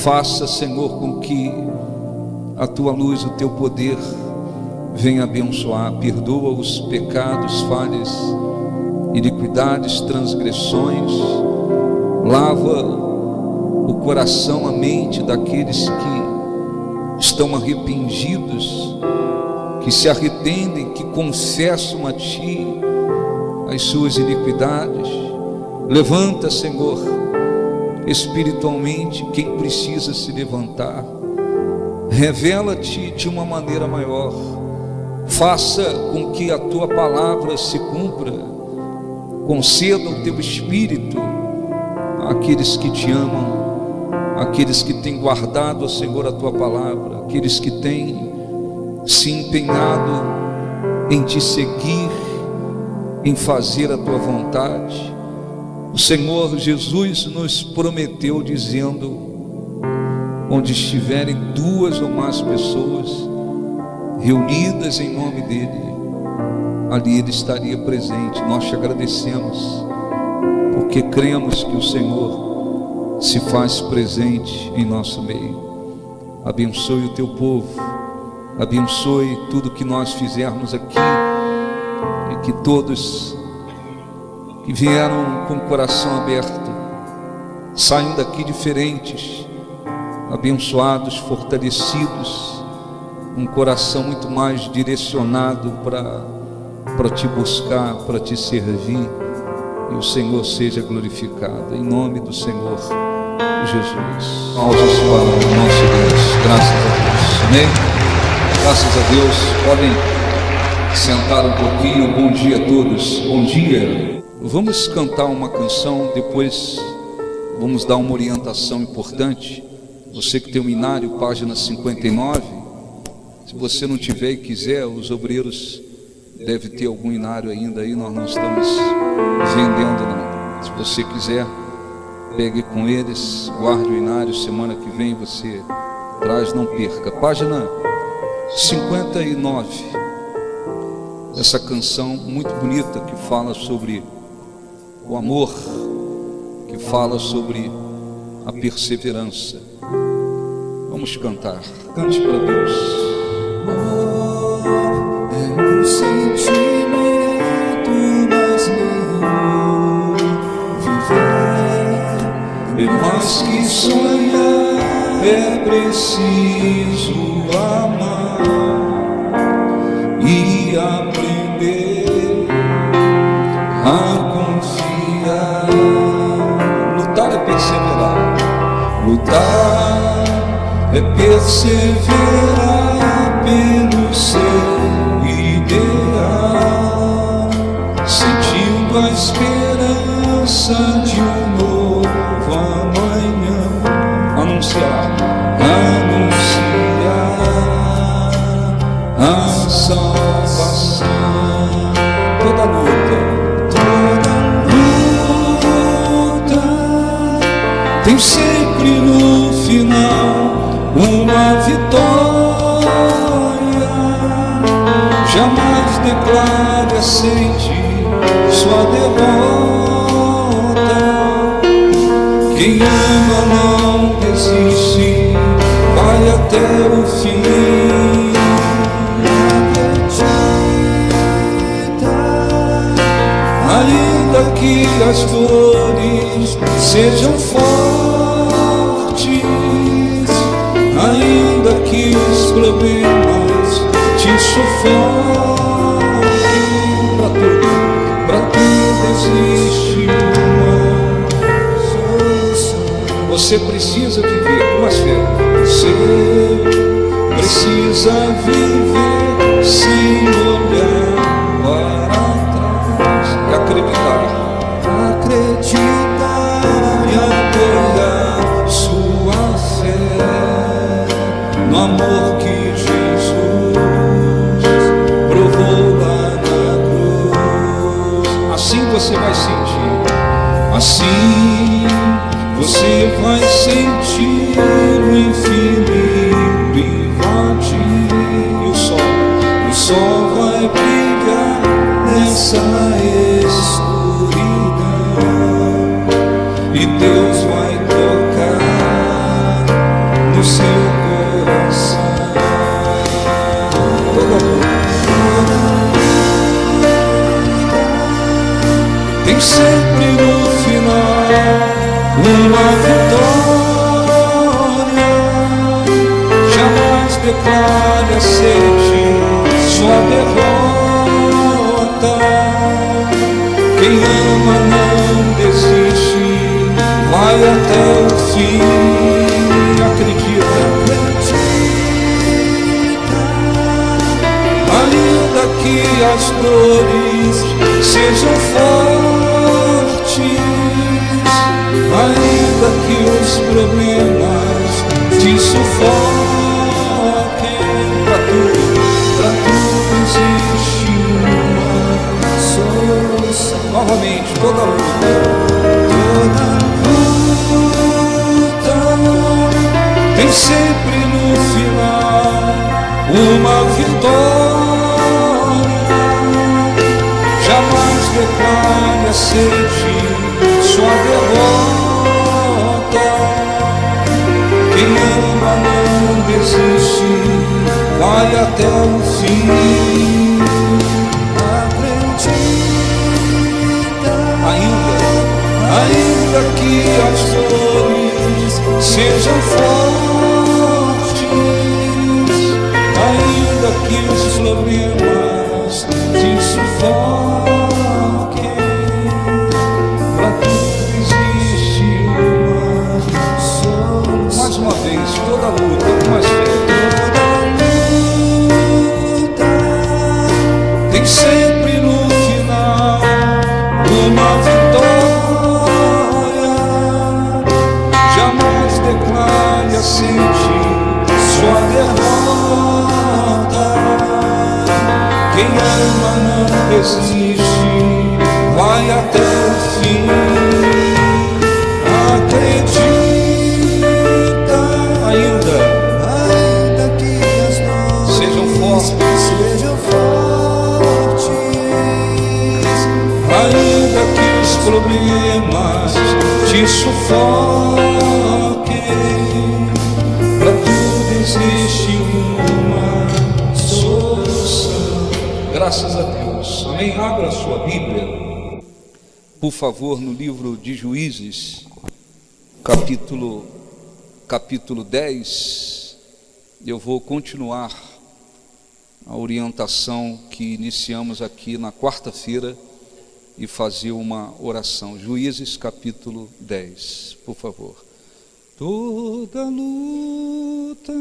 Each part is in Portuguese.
Faça, Senhor, com que a tua luz, o teu poder venha abençoar. Perdoa os pecados, falhas, iniquidades, transgressões. Lava o coração, a mente daqueles que estão arrependidos, que se arrependem, que confessam a Ti as suas iniquidades. Levanta, Senhor, espiritualmente quem precisa se levantar. Revela-te de uma maneira maior. Faça com que a Tua palavra se cumpra. Conceda o Teu Espírito àqueles que Te amam, àqueles que têm guardado, Senhor, a Tua palavra, aqueles que têm se empenhado em Te seguir, em fazer a Tua vontade. O Senhor Jesus nos prometeu, dizendo: onde estiverem duas ou mais pessoas reunidas em nome dEle, ali Ele estaria presente. Nós te agradecemos, porque cremos que o Senhor se faz presente em nosso meio. Abençoe o Teu povo, abençoe tudo que nós fizermos aqui, e que todos que vieram com o coração aberto saiam daqui diferentes, abençoados, fortalecidos, um coração muito mais direcionado para Te buscar, para Te servir, e o Senhor seja glorificado, em nome do Senhor Jesus. Aplausos para o nosso Deus. Graças a Deus. Amém? Graças a Deus. Podem sentar um pouquinho. Bom dia a todos. Bom dia. Vamos cantar uma canção, depois vamos dar uma orientação importante. Você que tem o inário, página 59, se você não tiver e quiser, os obreiros devem ter algum inário ainda aí, nós não estamos vendendo não. Se você quiser, pegue com eles, guarde o inário, semana que vem você traz, não perca. Página 59, essa canção muito bonita que fala sobre o amor, que fala sobre a perseverança. Vamos cantar. Cante para Deus. É um sentimento mais lindo, viver É mais que sonhar, é preciso amar e aprender a confiar. Lutar é perseverar. Lutar é perseverar pelo seu ideal, sentindo a esperança de um novo amanhã. Anunciar a salvação. Toda luta tem sempre no final uma vitória. Jamais declare, aceite sua derrota. Quem ama não desiste, vai até o fim. Ainda que as dores sejam fortes, ainda que os problemas te sufoquem, para tudo existe uma solução. Você precisa viver com as fé. Você precisa viver sem olhar para trás e acreditar. E apoiar sua fé no amor que Jesus provou lá na cruz. Assim você vai sentir, assim você vai sentir o infinito invadir. E o sol vai brilhar nessa escuridão, e Deus vai tocar do seu coração. Tem sempre no final uma vitória. Jamais declare, aceite sua derrota. Quem ama não desiste, vai até o fim. Acredita, ainda que as dores sejam fortes, ainda que os problemas te sufoquem, pra tudo existe uma solução. Novamente, toda luta tem sempre no final uma vitória. Jamais declare, aceite sua derrota. Quem ama não desiste, vai até o fim. Acredita, ainda que as dores sejam fortes, ainda que os problemas te sufoquem, pra tudo existe uma solução. Mais uma vez, toda luta, com mais fé. Toda luta tem sempre no final uma vitória. Jamais declare, aceite sua derrota. Quem ama não desiste, vai até o fim. Acredita, ainda que as dores sejam fortes, ainda que os problemas te sufoquem, pra tudo existe uma solução. Graças a Deus. Amém. Abra a sua Bíblia, por favor, no livro de Juízes, capítulo 10. Eu vou continuar a orientação que iniciamos aqui na quarta-feira e fazer uma oração. Juízes capítulo 10, por favor. Toda luta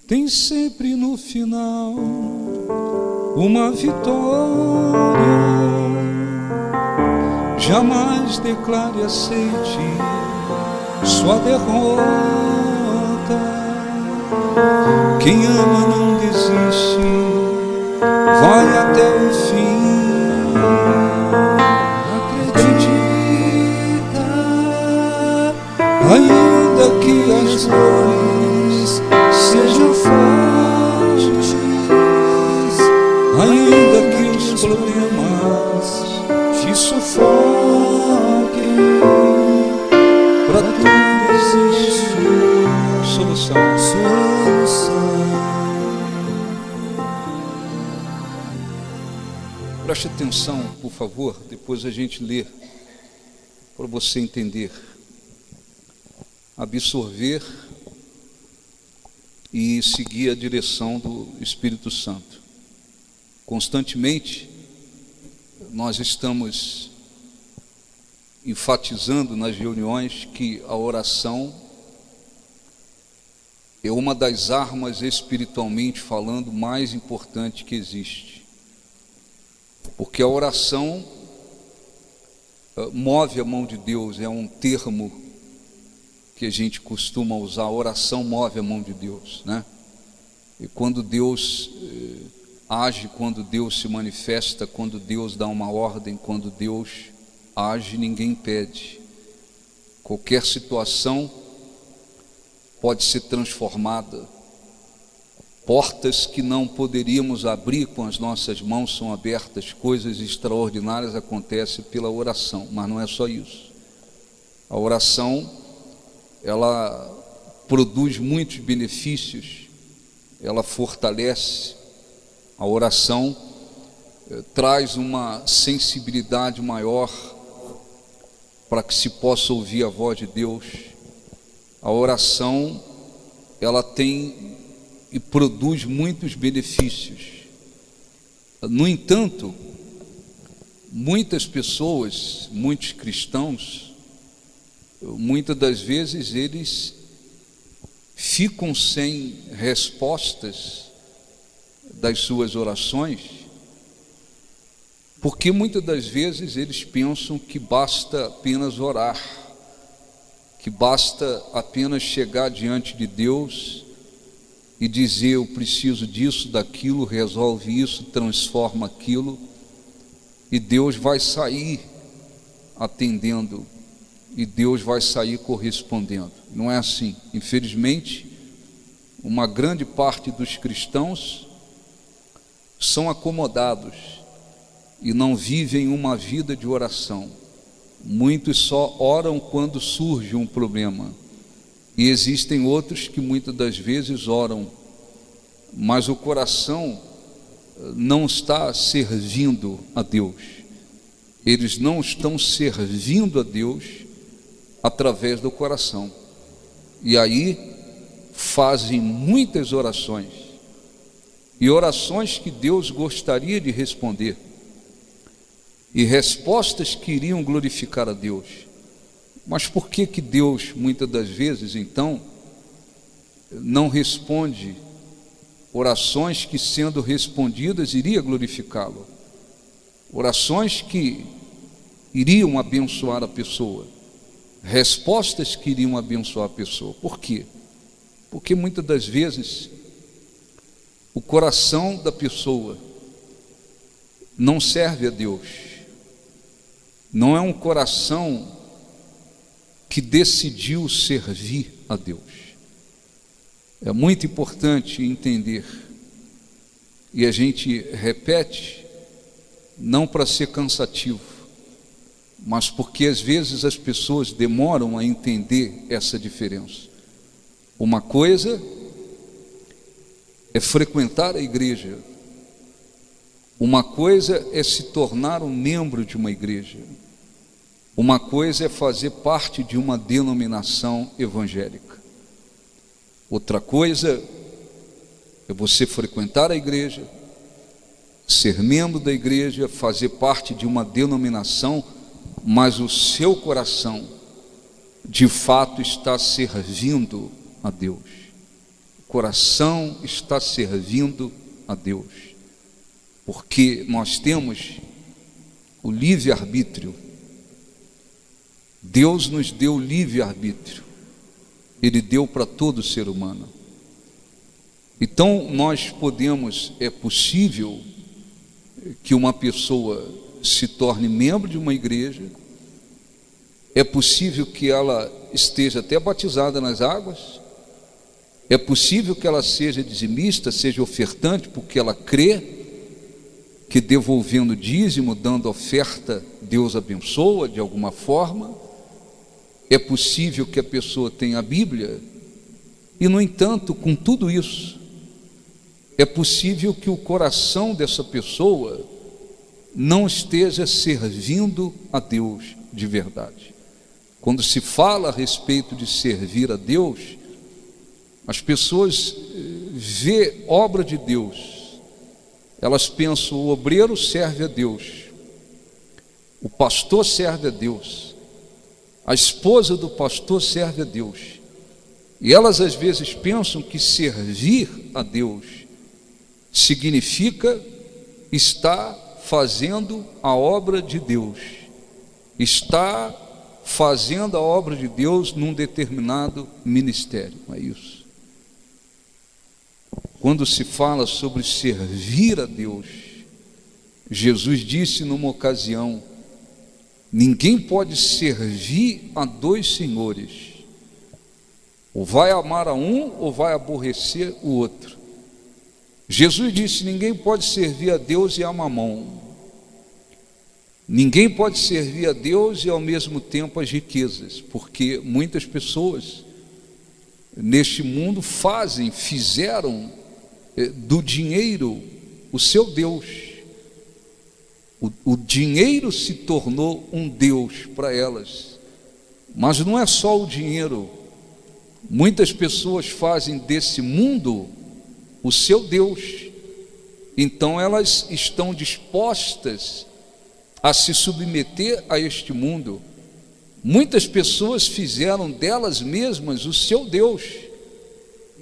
tem sempre no final uma vitória. Jamais declare, aceite sua derrota. Quem ama não desiste, vai até o fim. Acredita, ainda que as dores sejam fortes, ainda que os problemas te sufoquem, pra tudo existe solução. Preste atenção, por favor, depois a gente lê, para você entender, absorver e seguir a direção do Espírito Santo. Constantemente, nós estamos enfatizando nas reuniões que a oração é uma das armas, espiritualmente falando, mais importante que existe. Porque a oração move a mão de Deus, é um termo que a gente costuma usar. A oração move a mão de Deus, né? E quando Deus age, quando Deus se manifesta, quando Deus dá uma ordem, quando Deus age, ninguém impede. Qualquer situação pode ser transformada. Portas que não poderíamos abrir com as nossas mãos são abertas. Coisas extraordinárias acontecem pela oração, mas não é só isso. A oração ela produz muitos benefícios, ela fortalece. A oração traz uma sensibilidade maior para que se possa ouvir a voz de Deus. A oração, ela tem e produz muitos benefícios. No entanto, muitas pessoas, muitos cristãos, muitas das vezes eles ficam sem respostas das suas orações, porque muitas das vezes eles pensam que basta apenas orar, que basta apenas chegar diante de Deus e dizer: eu preciso disso, daquilo, resolve isso, transforma aquilo, e Deus vai sair atendendo, e Deus vai sair correspondendo. Não é assim. Infelizmente, uma grande parte dos cristãos são acomodados e não vivem uma vida de oração. Muitos só oram quando surge um problema, e existem outros que muitas das vezes oram, mas o coração não está servindo a Deus. Eles não estão servindo a Deus através do coração, e aí fazem muitas orações, e orações que Deus gostaria de responder, e respostas que iriam glorificar a Deus. Mas por que Deus, muitas das vezes, então, não responde orações que, sendo respondidas, iria glorificá-lo? Orações que iriam abençoar a pessoa, respostas que iriam abençoar a pessoa. Por quê? Porque muitas das vezes o coração da pessoa não serve a Deus, não é um coração que decidiu servir a Deus. É muito importante entender, e a gente repete, não para ser cansativo, mas porque às vezes as pessoas demoram a entender essa diferença. Uma coisa é frequentar a igreja, uma coisa é se tornar um membro de uma igreja, uma coisa é fazer parte de uma denominação evangélica, outra coisa é você frequentar a igreja, ser membro da igreja, fazer parte de uma denominação, mas o seu coração de fato está servindo a Deus. O coração está servindo a Deus, porque nós temos o livre-arbítrio. Deus nos deu livre-arbítrio, Ele deu para todo ser humano. Então nós podemos, é possível que uma pessoa se torne membro de uma igreja, é possível que ela esteja até batizada nas águas, é possível que ela seja dizimista, seja ofertante, porque ela crê que devolvendo dízimo, dando oferta, Deus abençoa de alguma forma. É possível que a pessoa tenha a Bíblia, e no entanto, com tudo isso, é possível que o coração dessa pessoa não esteja servindo a Deus de verdade. Quando se fala a respeito de servir a Deus, as pessoas vê obra de Deus, elas pensam: o obreiro serve a Deus, o pastor serve a Deus, a esposa do pastor serve a Deus, e elas às vezes pensam que servir a Deus significa estar fazendo a obra de Deus, está fazendo a obra de Deus num determinado ministério. Não é isso. Quando se fala sobre servir a Deus, Jesus disse numa ocasião: ninguém pode servir a dois senhores, ou vai amar a um ou vai aborrecer o outro. Jesus disse: ninguém pode servir a Deus e a Mamon. Ninguém pode servir a Deus e ao mesmo tempo as riquezas, porque muitas pessoas neste mundo fizeram do dinheiro o seu Deus. O dinheiro se tornou um Deus para elas. Mas não é só o dinheiro. Muitas pessoas fazem desse mundo o seu Deus. Então elas estão dispostas a se submeter a este mundo. Muitas pessoas fizeram delas mesmas o seu Deus.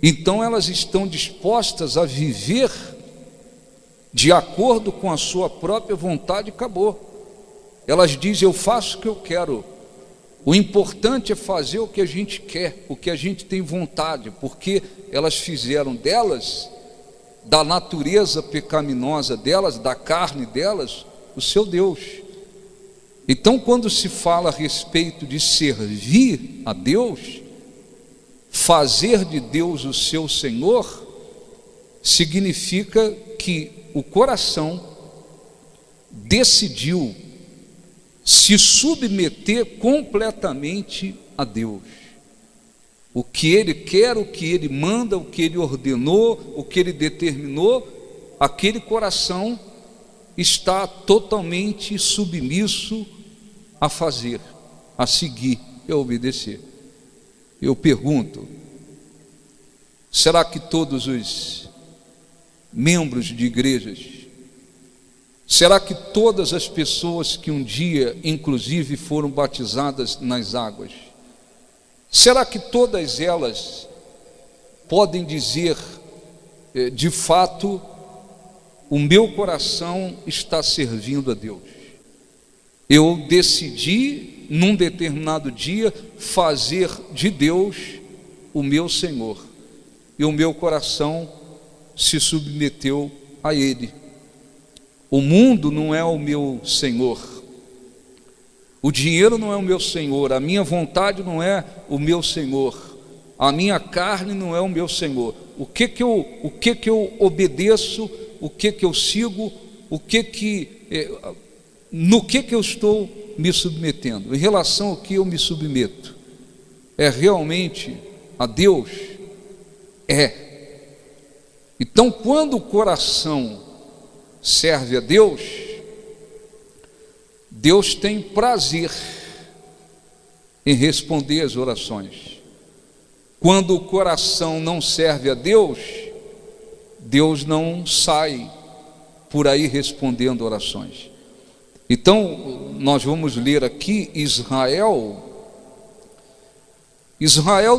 Então elas estão dispostas a viver de acordo com a sua própria vontade e acabou. Elas dizem: eu faço o que eu quero. O importante é fazer o que a gente quer, o que a gente tem vontade, porque elas fizeram delas, da natureza pecaminosa delas, da carne delas, o seu Deus. Então, quando se fala a respeito de servir a Deus, fazer de Deus o seu Senhor, significa que o coração decidiu se submeter completamente a Deus. O que Ele quer, o que Ele manda, o que Ele ordenou, o que Ele determinou, aquele coração está totalmente submisso a fazer, a seguir e a obedecer. Eu pergunto: será que todos os membros de igrejas, será que todas as pessoas que um dia inclusive foram batizadas nas águas, será que todas elas podem dizer, de fato, o meu coração está servindo a Deus? Eu decidi, num determinado dia, fazer de Deus o meu Senhor, e o meu coração se submeteu a Ele. O mundo não é o meu Senhor, o dinheiro não é o meu Senhor, a minha vontade não é o meu Senhor, a minha carne não é o meu Senhor. O que eu obedeço, o que eu sigo, no que eu estou me submetendo? Em relação ao que eu me submeto? É realmente a Deus? É. Então, quando o coração serve a Deus, Deus tem prazer em responder às orações. Quando o coração não serve a Deus, Deus não sai por aí respondendo orações. Então, nós vamos ler aqui: Israel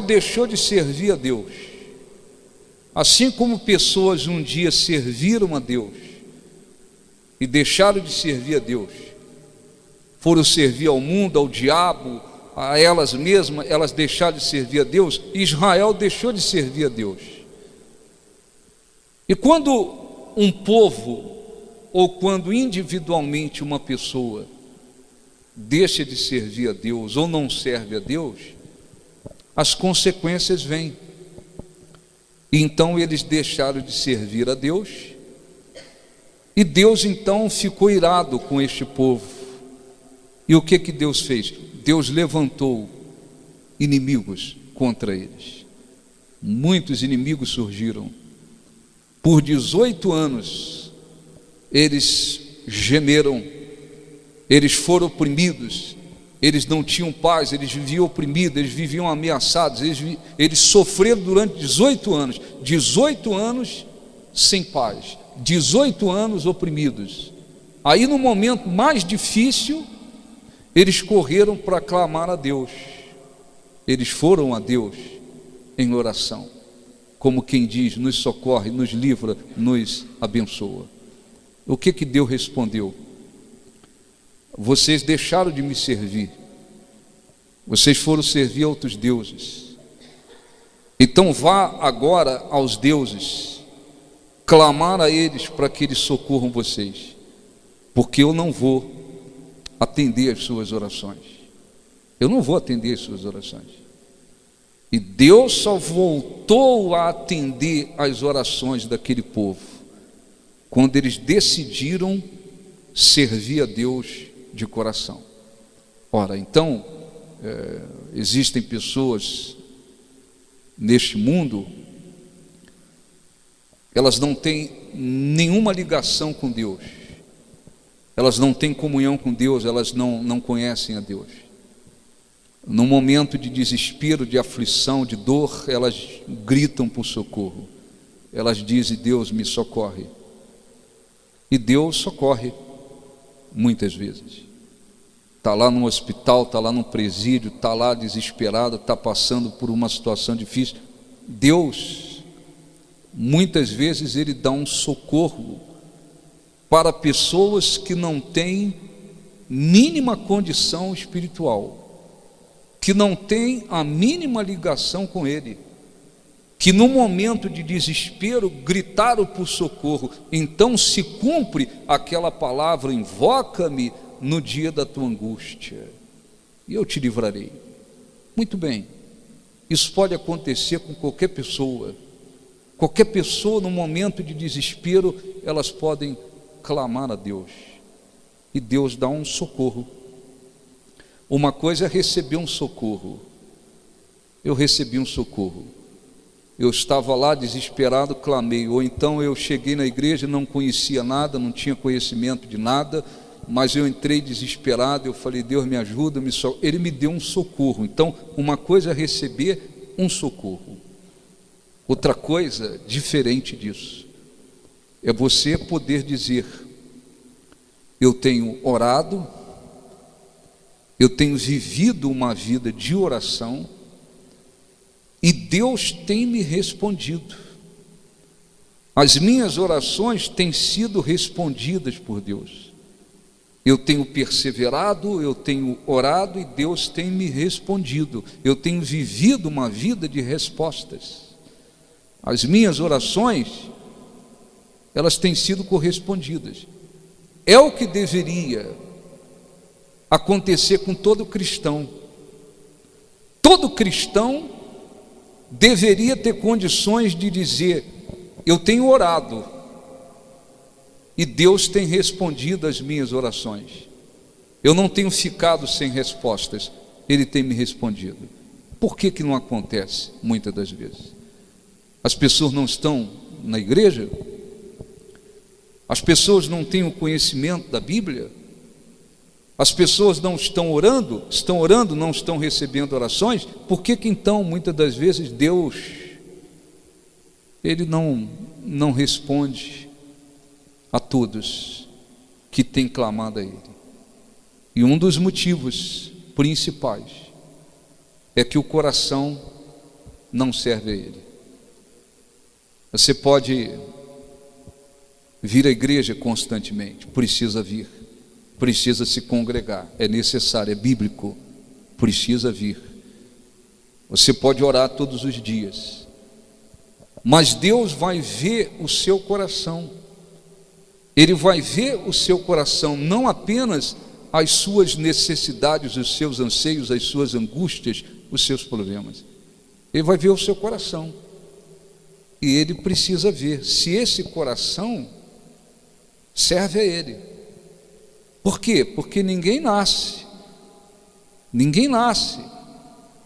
deixou de servir a Deus. Assim como pessoas um dia serviram a Deus e deixaram de servir a Deus, foram servir ao mundo, ao diabo, a elas mesmas, elas deixaram de servir a Deus. Israel deixou de servir a Deus. E quando um povo, ou quando individualmente uma pessoa deixa de servir a Deus ou não serve a Deus, as consequências vêm. Então eles deixaram de servir a Deus, e Deus então ficou irado com este povo. E o que Deus fez? Deus levantou inimigos contra eles. Muitos inimigos surgiram. Por 18 anos eles gemeram, eles foram oprimidos, eles não tinham paz, eles viviam oprimidos, eles viviam ameaçados, eles sofreram durante 18 anos sem paz, 18 anos oprimidos. Aí, no momento mais difícil, eles correram para clamar a Deus, eles foram a Deus em oração, como quem diz: nos socorre, nos livra, nos abençoa. O que Deus respondeu? Vocês deixaram de me servir, vocês foram servir a outros deuses. Então vá agora aos deuses, clamar a eles para que eles socorram vocês, porque eu não vou atender as suas orações. Eu não vou atender as suas orações. E Deus só voltou a atender as orações daquele povo quando eles decidiram servir a Deus de coração. Ora, então, existem pessoas neste mundo, elas não têm nenhuma ligação com Deus, elas não têm comunhão com Deus, elas não conhecem a Deus. No momento de desespero, de aflição, de dor, elas gritam por socorro, elas dizem: Deus, me socorre. E Deus socorre muitas vezes. Está lá no hospital, está lá no presídio, está lá desesperado, está passando por uma situação difícil. Deus, muitas vezes, Ele dá um socorro para pessoas que não têm mínima condição espiritual, que não têm a mínima ligação com Ele, que no momento de desespero gritaram por socorro. Então se cumpre aquela palavra: invoca-me no dia da tua angústia, e eu te livrarei. Muito bem, isso pode acontecer com qualquer pessoa. Qualquer pessoa, no momento de desespero, elas podem clamar a Deus, e Deus dá um socorro. Uma coisa é receber um socorro. Eu recebi um socorro, eu estava lá desesperado, clamei. Ou então eu cheguei na igreja, não conhecia nada, não tinha conhecimento de nada, mas eu entrei desesperado, eu falei: Deus, me ajuda, Ele me deu um socorro. Então, uma coisa é receber um socorro, outra coisa, diferente disso, é você poder dizer: eu tenho orado, eu tenho vivido uma vida de oração, e Deus tem me respondido. As minhas orações têm sido respondidas por Deus. Eu tenho perseverado, eu tenho orado, e Deus tem me respondido. Eu tenho vivido uma vida de respostas. As minhas orações, elas têm sido correspondidas. É o que deveria acontecer com todo cristão. Todo cristão deveria ter condições de dizer: eu tenho orado e Deus tem respondido às minhas orações. Eu não tenho ficado sem respostas, Ele tem me respondido. Por que não acontece muitas das vezes? As pessoas não estão na igreja? As pessoas não têm o conhecimento da Bíblia? As pessoas não estão orando, não estão recebendo orações? Por que então, muitas das vezes, Deus, Ele não responde a todos que têm clamado a Ele? E um dos motivos principais é que o coração não serve a Ele. Você pode vir à igreja constantemente, precisa vir, precisa se congregar, é necessário, é bíblico, precisa vir. Você pode orar todos os dias, mas Deus vai ver o seu coração. Ele vai ver o seu coração, não apenas as suas necessidades, os seus anseios, as suas angústias, os seus problemas. Ele vai ver o seu coração, e Ele precisa ver se esse coração serve a Ele. Por quê? Porque ninguém nasce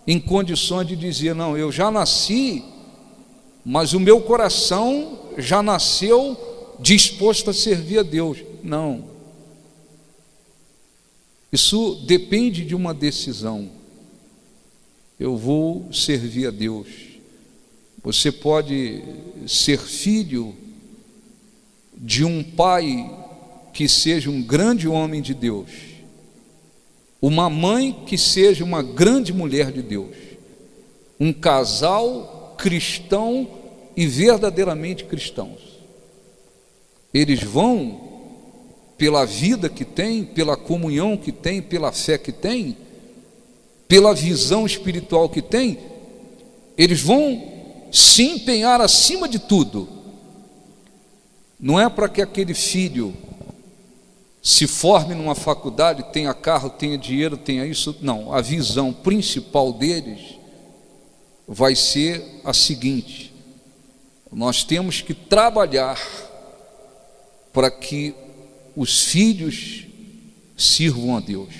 em condições de dizer: não, eu já nasci, mas o meu coração já nasceu disposto a servir a Deus. Não. Isso depende de uma decisão. Eu vou servir a Deus. Você pode ser filho de um pai que seja um grande homem de Deus, uma mãe que seja uma grande mulher de Deus, um casal cristão e verdadeiramente cristãos. Eles vão, pela vida que tem, pela comunhão que tem, pela fé que tem, pela visão espiritual que tem, eles vão se empenhar acima de tudo. Não é para que aquele filho se forme numa faculdade, tenha carro, tenha dinheiro, tenha isso. Não, a visão principal deles vai ser a seguinte: nós temos que trabalhar para que os filhos sirvam a Deus.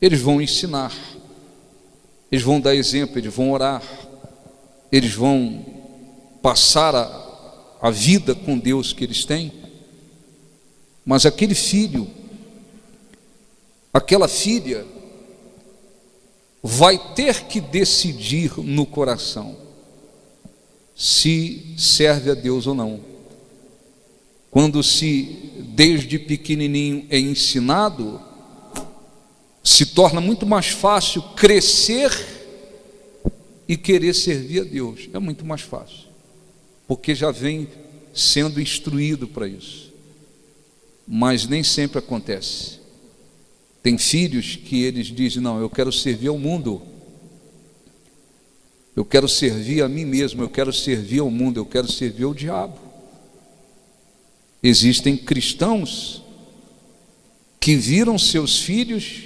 Eles vão ensinar, eles vão dar exemplo, eles vão orar, eles vão passar a vida com Deus que eles têm, mas aquele filho, aquela filha, vai ter que decidir no coração se serve a Deus ou não. Quando se desde pequenininho é ensinado, se torna muito mais fácil crescer e querer servir a Deus. É muito mais fácil, porque já vem sendo instruído para isso. Mas nem sempre acontece. Tem filhos que eles dizem: não, eu quero servir ao mundo, eu quero servir a mim mesmo, eu quero servir ao mundo, eu quero servir ao diabo. Existem cristãos que viram seus filhos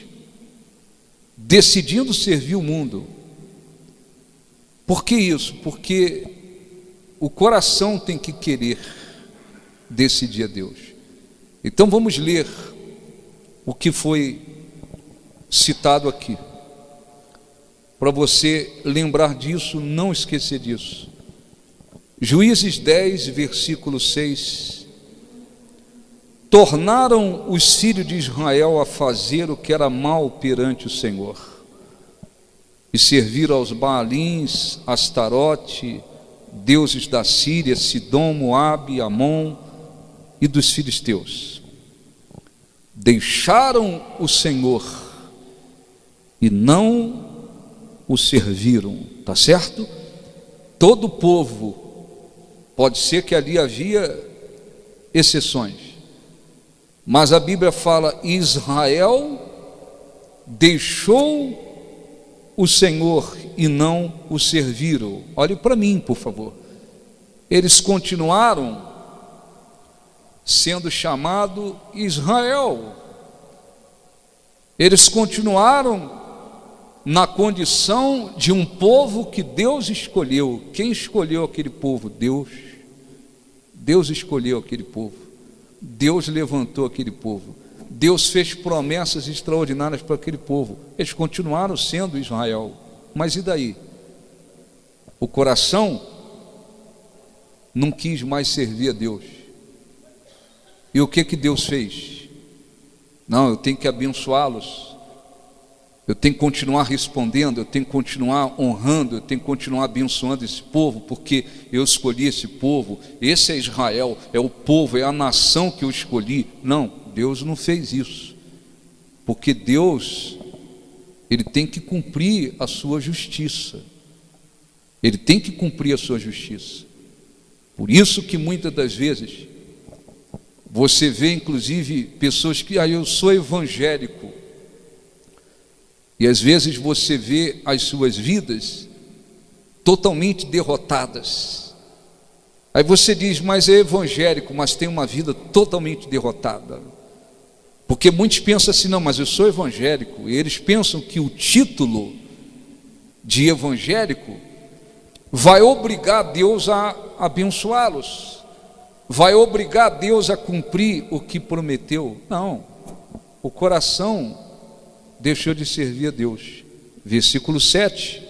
decidindo servir o mundo. Por que isso? Porque o coração tem que querer decidir a Deus. Então vamos ler o que foi citado aqui, para você lembrar disso, não esquecer disso. Juízes 10, versículo 6. Tornaram os filhos de Israel a fazer o que era mal perante o Senhor, e serviram aos Baalins, Astarote, deuses da Síria, Sidom, Moabe, Amon e dos filisteus. Deixaram o Senhor e não o serviram. Tá certo? Todo o povo, pode ser que ali havia exceções, mas a Bíblia fala: Israel deixou o Senhor e não o serviram. Olhe para mim, por favor. Eles continuaram sendo chamado Israel. Eles continuaram na condição de um povo que Deus escolheu. Quem escolheu aquele povo? Deus. Deus escolheu aquele povo. Deus levantou aquele povo. Deus fez promessas extraordinárias para aquele povo. Eles continuaram sendo Israel. Mas e daí? O coração não quis mais servir a Deus. E o que Deus fez? Não, eu tenho que abençoá-los, eu tenho que continuar respondendo, eu tenho que continuar honrando, eu tenho que continuar abençoando esse povo, porque eu escolhi esse povo. Esse é Israel, é o povo, é a nação que eu escolhi. Não, Deus não fez isso, porque Deus, Ele tem que cumprir a sua justiça. Ele tem que cumprir a sua justiça. Por isso que muitas das vezes você vê inclusive pessoas que: eu sou evangélico, e às vezes você vê as suas vidas totalmente derrotadas. Aí você diz: mas é evangélico, mas tem uma vida totalmente derrotada. Porque muitos pensam assim: não, mas eu sou evangélico. E eles pensam que o título de evangélico vai obrigar Deus a abençoá-los, vai obrigar Deus a cumprir o que prometeu. Não, o coração deixou de servir a Deus. Versículo 7.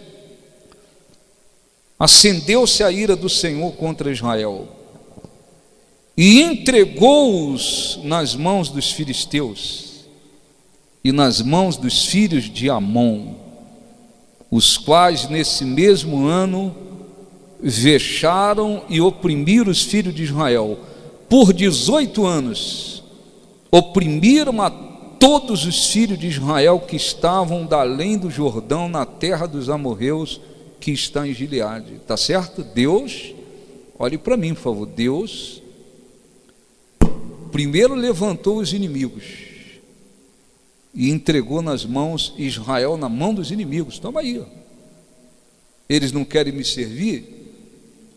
Acendeu-se a ira do Senhor contra Israel e entregou-os nas mãos dos filisteus e nas mãos dos filhos de Amon, os quais nesse mesmo ano vexaram e oprimiram os filhos de Israel. Por 18 anos oprimiram a todos os filhos de Israel que estavam da além do Jordão, na terra dos amorreus, que está em Gileade. Está certo? Deus, olhe para mim, por favor. Deus primeiro levantou os inimigos e entregou nas mãos Israel, na mão dos inimigos. Toma aí, ó. Eles não querem me servir,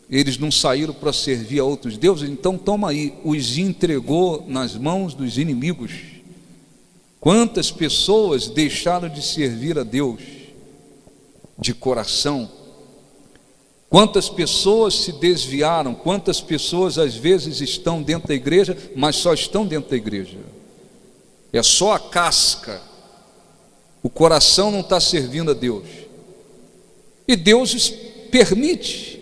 eles não saíram para servir a outros deuses, então toma aí, os entregou nas mãos dos inimigos. Quantas pessoas deixaram de servir a Deus de coração? Quantas pessoas se desviaram? Quantas pessoas às vezes estão dentro da igreja, mas só estão dentro da igreja? É só a casca, o coração não está servindo a Deus. E Deus permite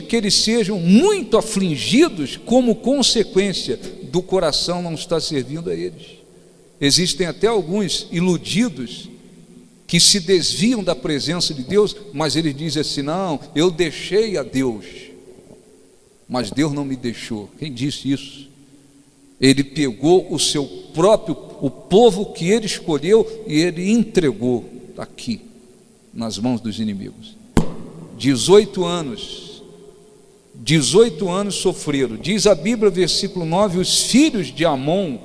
que eles sejam muito afligidos como consequência do coração não estar servindo a eles. Existem até alguns iludidos que se desviam da presença de Deus, mas eles dizem assim: não, eu deixei a Deus, mas Deus não me deixou. Quem disse isso? Ele pegou o seu próprio, o povo que ele escolheu, e ele entregou aqui, nas mãos dos inimigos. 18 anos sofreram. Diz a Bíblia, versículo 9: os filhos de Amon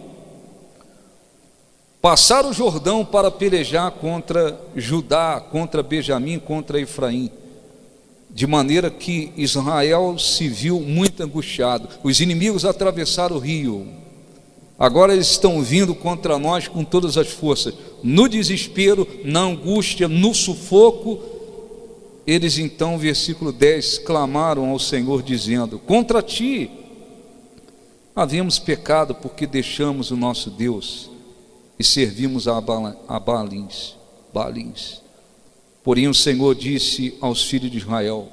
passaram o Jordão para pelejar contra Judá, contra Benjamim, contra Efraim, de maneira que Israel se viu muito angustiado. Os inimigos atravessaram o rio, agora eles estão vindo contra nós com todas as forças. No desespero, na angústia, no sufoco, eles então, versículo 10, clamaram ao Senhor dizendo: contra ti havíamos pecado, porque deixamos o nosso Deus e servimos a Baalins. Porém o Senhor disse aos filhos de Israel: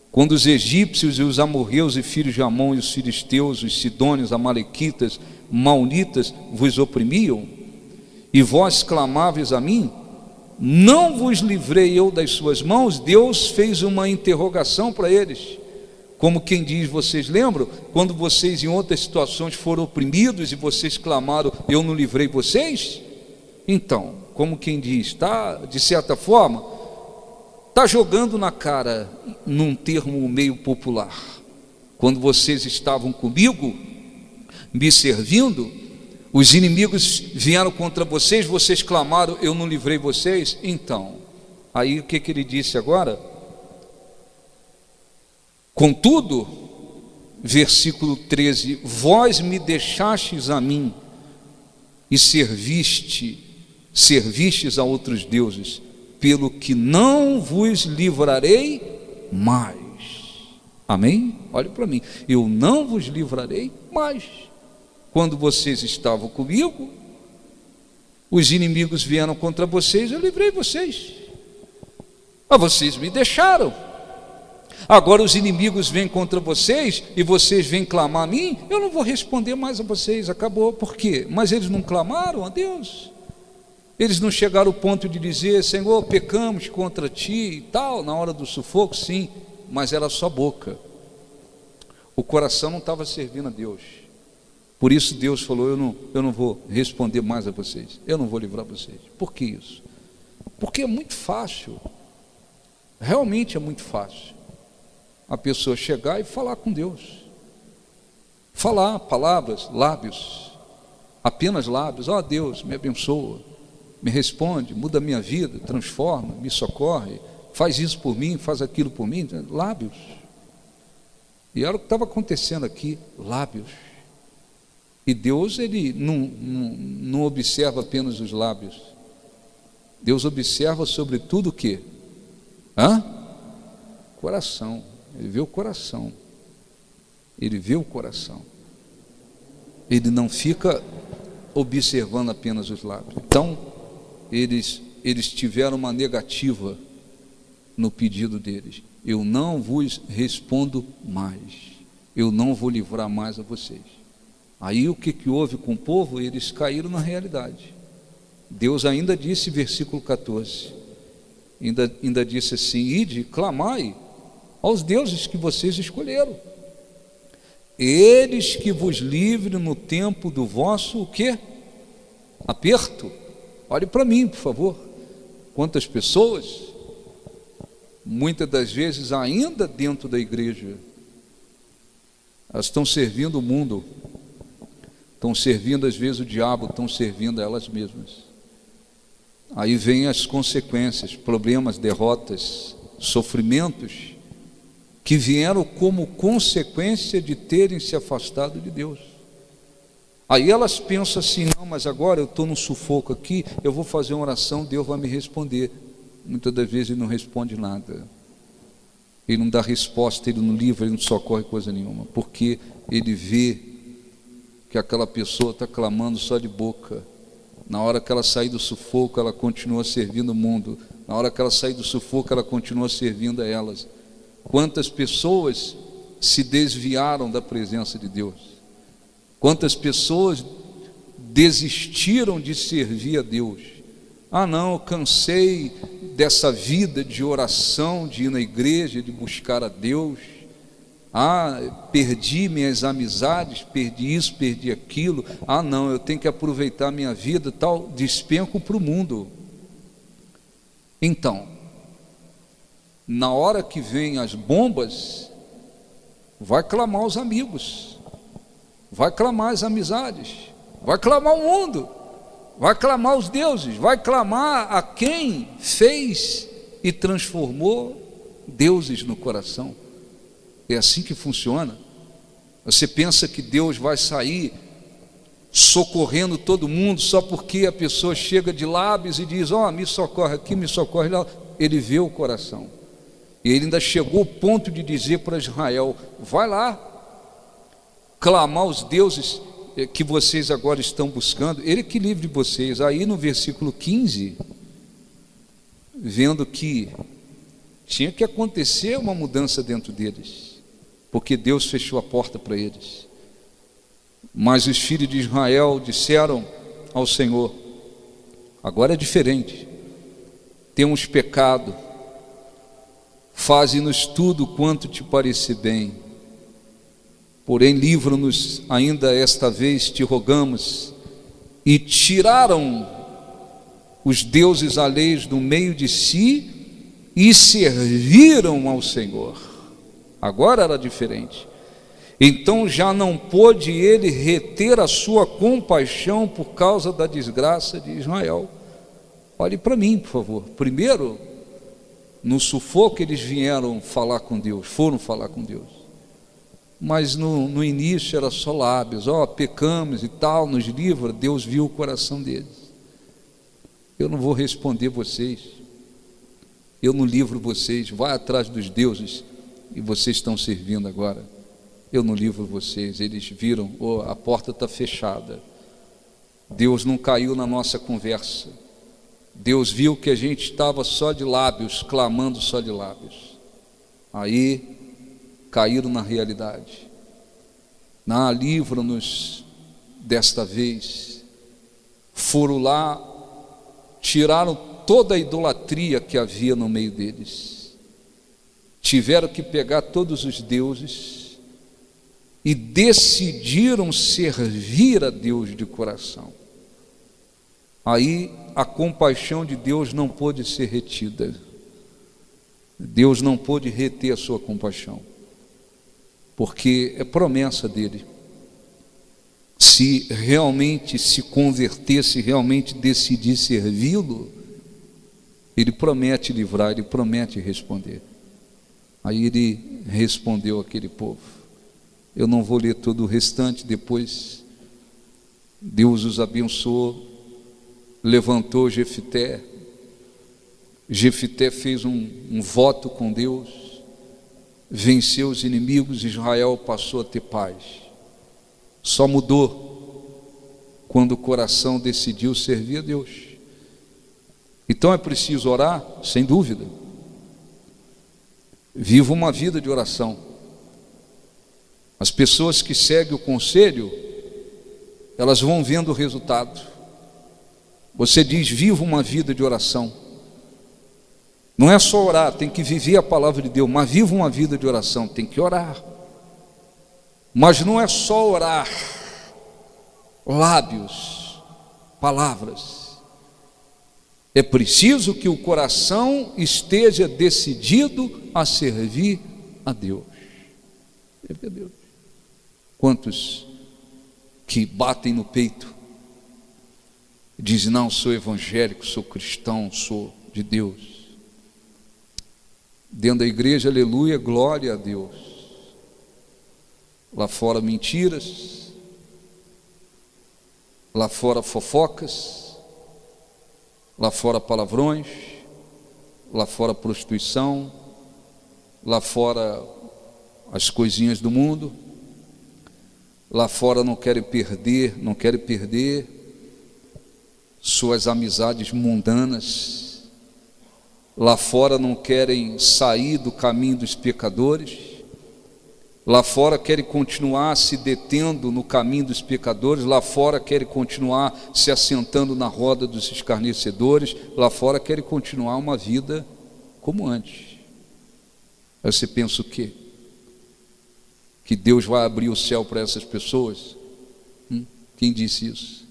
quando os egípcios e os amorreus e filhos de Amon e os filisteus, os sidônios, amalequitas, maonitas vos oprimiam, e vós clamáveis a mim, não vos livrei eu das suas mãos? Deus fez uma interrogação para eles, como quem diz: vocês lembram quando vocês em outras situações foram oprimidos e vocês clamaram, eu não livrei vocês? Então, como quem diz, tá, de certa forma, está jogando na cara, num termo meio popular: quando vocês estavam comigo, me servindo, os inimigos vieram contra vocês, vocês clamaram, eu não livrei vocês? Então, aí o que ele disse agora? Contudo, versículo 13: vós me deixastes a mim e servistes a outros deuses, pelo que não vos livrarei mais. Amém? Olhe para mim: eu não vos livrarei mais. Quando vocês estavam comigo, os inimigos vieram contra vocês, eu livrei vocês, mas vocês me deixaram. Agora os inimigos vêm contra vocês e vocês vêm clamar a mim, eu não vou responder mais a vocês, acabou. Por quê? Mas eles não clamaram a Deus, eles não chegaram ao ponto de dizer: Senhor, pecamos contra ti e tal, na hora do sufoco. Sim, mas era só boca, o coração não estava servindo a Deus. Por isso Deus falou: eu não vou responder mais a vocês, eu não vou livrar vocês. Por que isso? Porque é muito fácil, realmente é muito fácil a pessoa chegar e falar com Deus, falar palavras, lábios, apenas lábios: ó Deus, me abençoa, me responde, muda a minha vida, transforma, me socorre, faz isso por mim, faz aquilo por mim. Lábios. E era o que estava acontecendo aqui, lábios. E Deus, ele não observa apenas os lábios, Deus observa sobretudo o quê? Coração. Ele vê o coração, ele vê o coração, ele não fica observando apenas os lábios. Então eles tiveram uma negativa no pedido deles: eu não vos respondo mais, eu não vou livrar mais a vocês. Aí o que houve com o povo? Eles caíram na realidade. Deus ainda disse, versículo 14, ainda disse assim: ide, clamai aos deuses que vocês escolheram, eles que vos livrem no tempo do vosso o quê? Aperto. Olhe para mim, por favor. Quantas pessoas, muitas das vezes ainda dentro da igreja, elas estão servindo o mundo, estão servindo às vezes o diabo, estão servindo a elas mesmas. Aí vem as consequências, problemas, derrotas, sofrimentos, que vieram como consequência de terem se afastado de Deus. Aí elas pensam assim: não, mas agora eu estou num sufoco aqui, eu vou fazer uma oração, Deus vai me responder. Muitas das vezes ele não responde nada, ele não dá resposta, ele não livra, ele não socorre coisa nenhuma, porque ele vê que aquela pessoa está clamando só de boca. Na hora que ela sair do sufoco, ela continua servindo o mundo, Na hora que ela sair do sufoco, ela continua servindo a elas. Quantas pessoas se desviaram da presença de Deus? Quantas pessoas desistiram de servir a Deus? Ah não, eu cansei dessa vida de oração, de ir na igreja, de buscar a Deus. Ah, perdi minhas amizades, perdi isso, perdi aquilo. Ah não, eu tenho que aproveitar minha vida, tal, despenco para o mundo. Então, na hora que vem as bombas, vai clamar os amigos, vai clamar as amizades, vai clamar o mundo, vai clamar os deuses, vai clamar a quem fez e transformou deuses no coração. É assim que funciona. Você pensa que Deus vai sair socorrendo todo mundo só porque a pessoa chega de lábios e diz: ó, me socorre aqui, me socorre lá. Ele vê o coração. E ele ainda chegou ao ponto de dizer para Israel: vai lá clamar os deuses que vocês agora estão buscando, ele que livre vocês. Aí no versículo 15, vendo que tinha que acontecer uma mudança dentro deles, porque Deus fechou a porta para eles. Mas os filhos de Israel disseram ao Senhor: agora é diferente, temos pecado, faze-nos tudo quanto te parecer bem, porém livra-nos ainda esta vez, te rogamos. E tiraram os deuses alheios do meio de si e serviram ao Senhor. Agora era diferente. Então já não pôde ele reter a sua compaixão por causa da desgraça de Israel. Olhe para mim, por favor. Primeiro, no sufoco eles vieram falar com Deus, foram falar com Deus. Mas no início era só lábios, ó, pecamos e tal, nos livra. Deus viu o coração deles. Eu não vou responder vocês, eu não livro vocês, vai atrás dos deuses e vocês estão servindo agora. Eu não livro vocês. Eles viram: oh, a porta está fechada. Deus não caiu na nossa conversa. Deus viu que a gente estava só de lábios, clamando só de lábios. Aí caíram na realidade. Não, livra-nos desta vez. Foram lá, tiraram toda a idolatria que havia no meio deles. Tiveram que pegar todos os deuses e decidiram servir a Deus de coração. Aí a compaixão de Deus não pôde ser retida. Deus não pôde reter a sua compaixão, porque é promessa dele. Se realmente se converter, se realmente decidir servi-lo, ele promete livrar, ele promete responder. Aí ele respondeu àquele povo. Eu não vou ler todo o restante. Depois Deus os abençoou, levantou Jefité. Jefité fez um voto com Deus, venceu os inimigos. Israel passou a ter paz. Só mudou quando o coração decidiu servir a Deus. Então é preciso orar, sem dúvida. Viva uma vida de oração. As pessoas que seguem o conselho, elas vão vendo o resultado. Você diz: viva uma vida de oração. Não é só orar, tem que viver a palavra de Deus. Mas viva uma vida de oração, tem que orar. Mas não é só orar, lábios, palavras. É preciso que o coração esteja decidido a servir a Deus. Servir a Deus. Quantos que batem no peito, dizem: não, sou evangélico, sou cristão, sou de Deus. Dentro da igreja, aleluia, glória a Deus. Lá fora mentiras, lá fora fofocas, lá fora palavrões, lá fora prostituição, lá fora as coisinhas do mundo. Lá fora não querem perder suas amizades mundanas, lá fora não querem sair do caminho dos pecadores, lá fora querem continuar se detendo no caminho dos pecadores, lá fora querem continuar se assentando na roda dos escarnecedores, lá fora querem continuar uma vida como antes. Aí você pensa o quê? Que Deus vai abrir o céu para essas pessoas? Quem disse isso?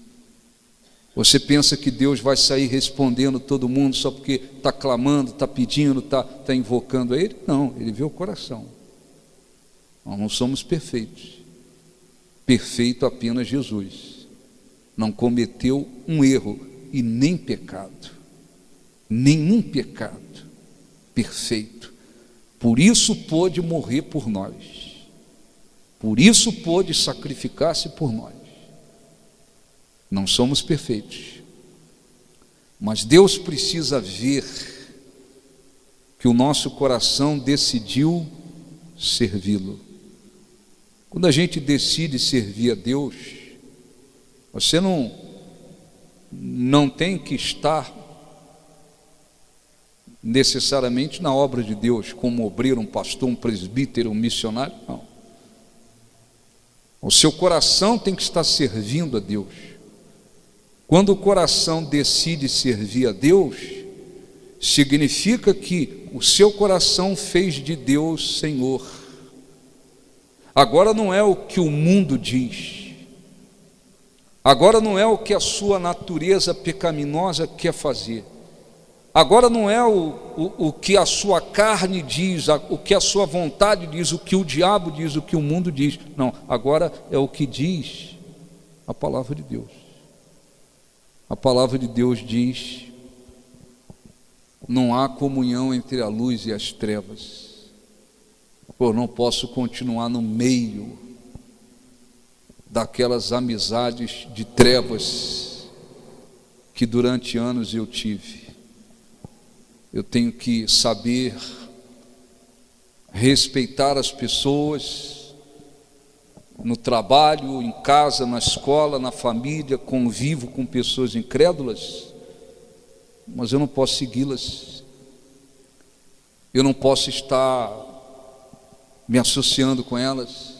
Você pensa que Deus vai sair respondendo todo mundo só porque está clamando, está pedindo, está invocando a Ele? Não, Ele vê o coração. Nós não somos perfeitos. Perfeito apenas Jesus. Não cometeu um erro e nem pecado. Nenhum pecado. Perfeito. Por isso pôde morrer por nós. Por isso pôde sacrificar-se por nós. Não somos perfeitos. Mas Deus precisa ver que o nosso coração decidiu servi-lo. Quando a gente decide servir a Deus, você não tem que estar necessariamente na obra de Deus, como um obreiro, um pastor, um presbítero, um missionário, não. O seu coração tem que estar servindo a Deus. Quando o coração decide servir a Deus, significa que o seu coração fez de Deus Senhor. Agora não é o que o mundo diz, agora não é o que a sua natureza pecaminosa quer fazer, agora não é o que a sua carne diz, o que a sua vontade diz, o que o diabo diz, o que o mundo diz. Não, agora é o que diz a palavra de Deus. A palavra de Deus diz: não há comunhão entre a luz e as trevas. Eu não posso continuar no meio daquelas amizades de trevas que durante anos eu tive. Eu tenho que saber respeitar as pessoas no trabalho, em casa, na escola, na família, convivo com pessoas incrédulas, mas eu não posso segui-las. Eu não posso estar me associando com elas.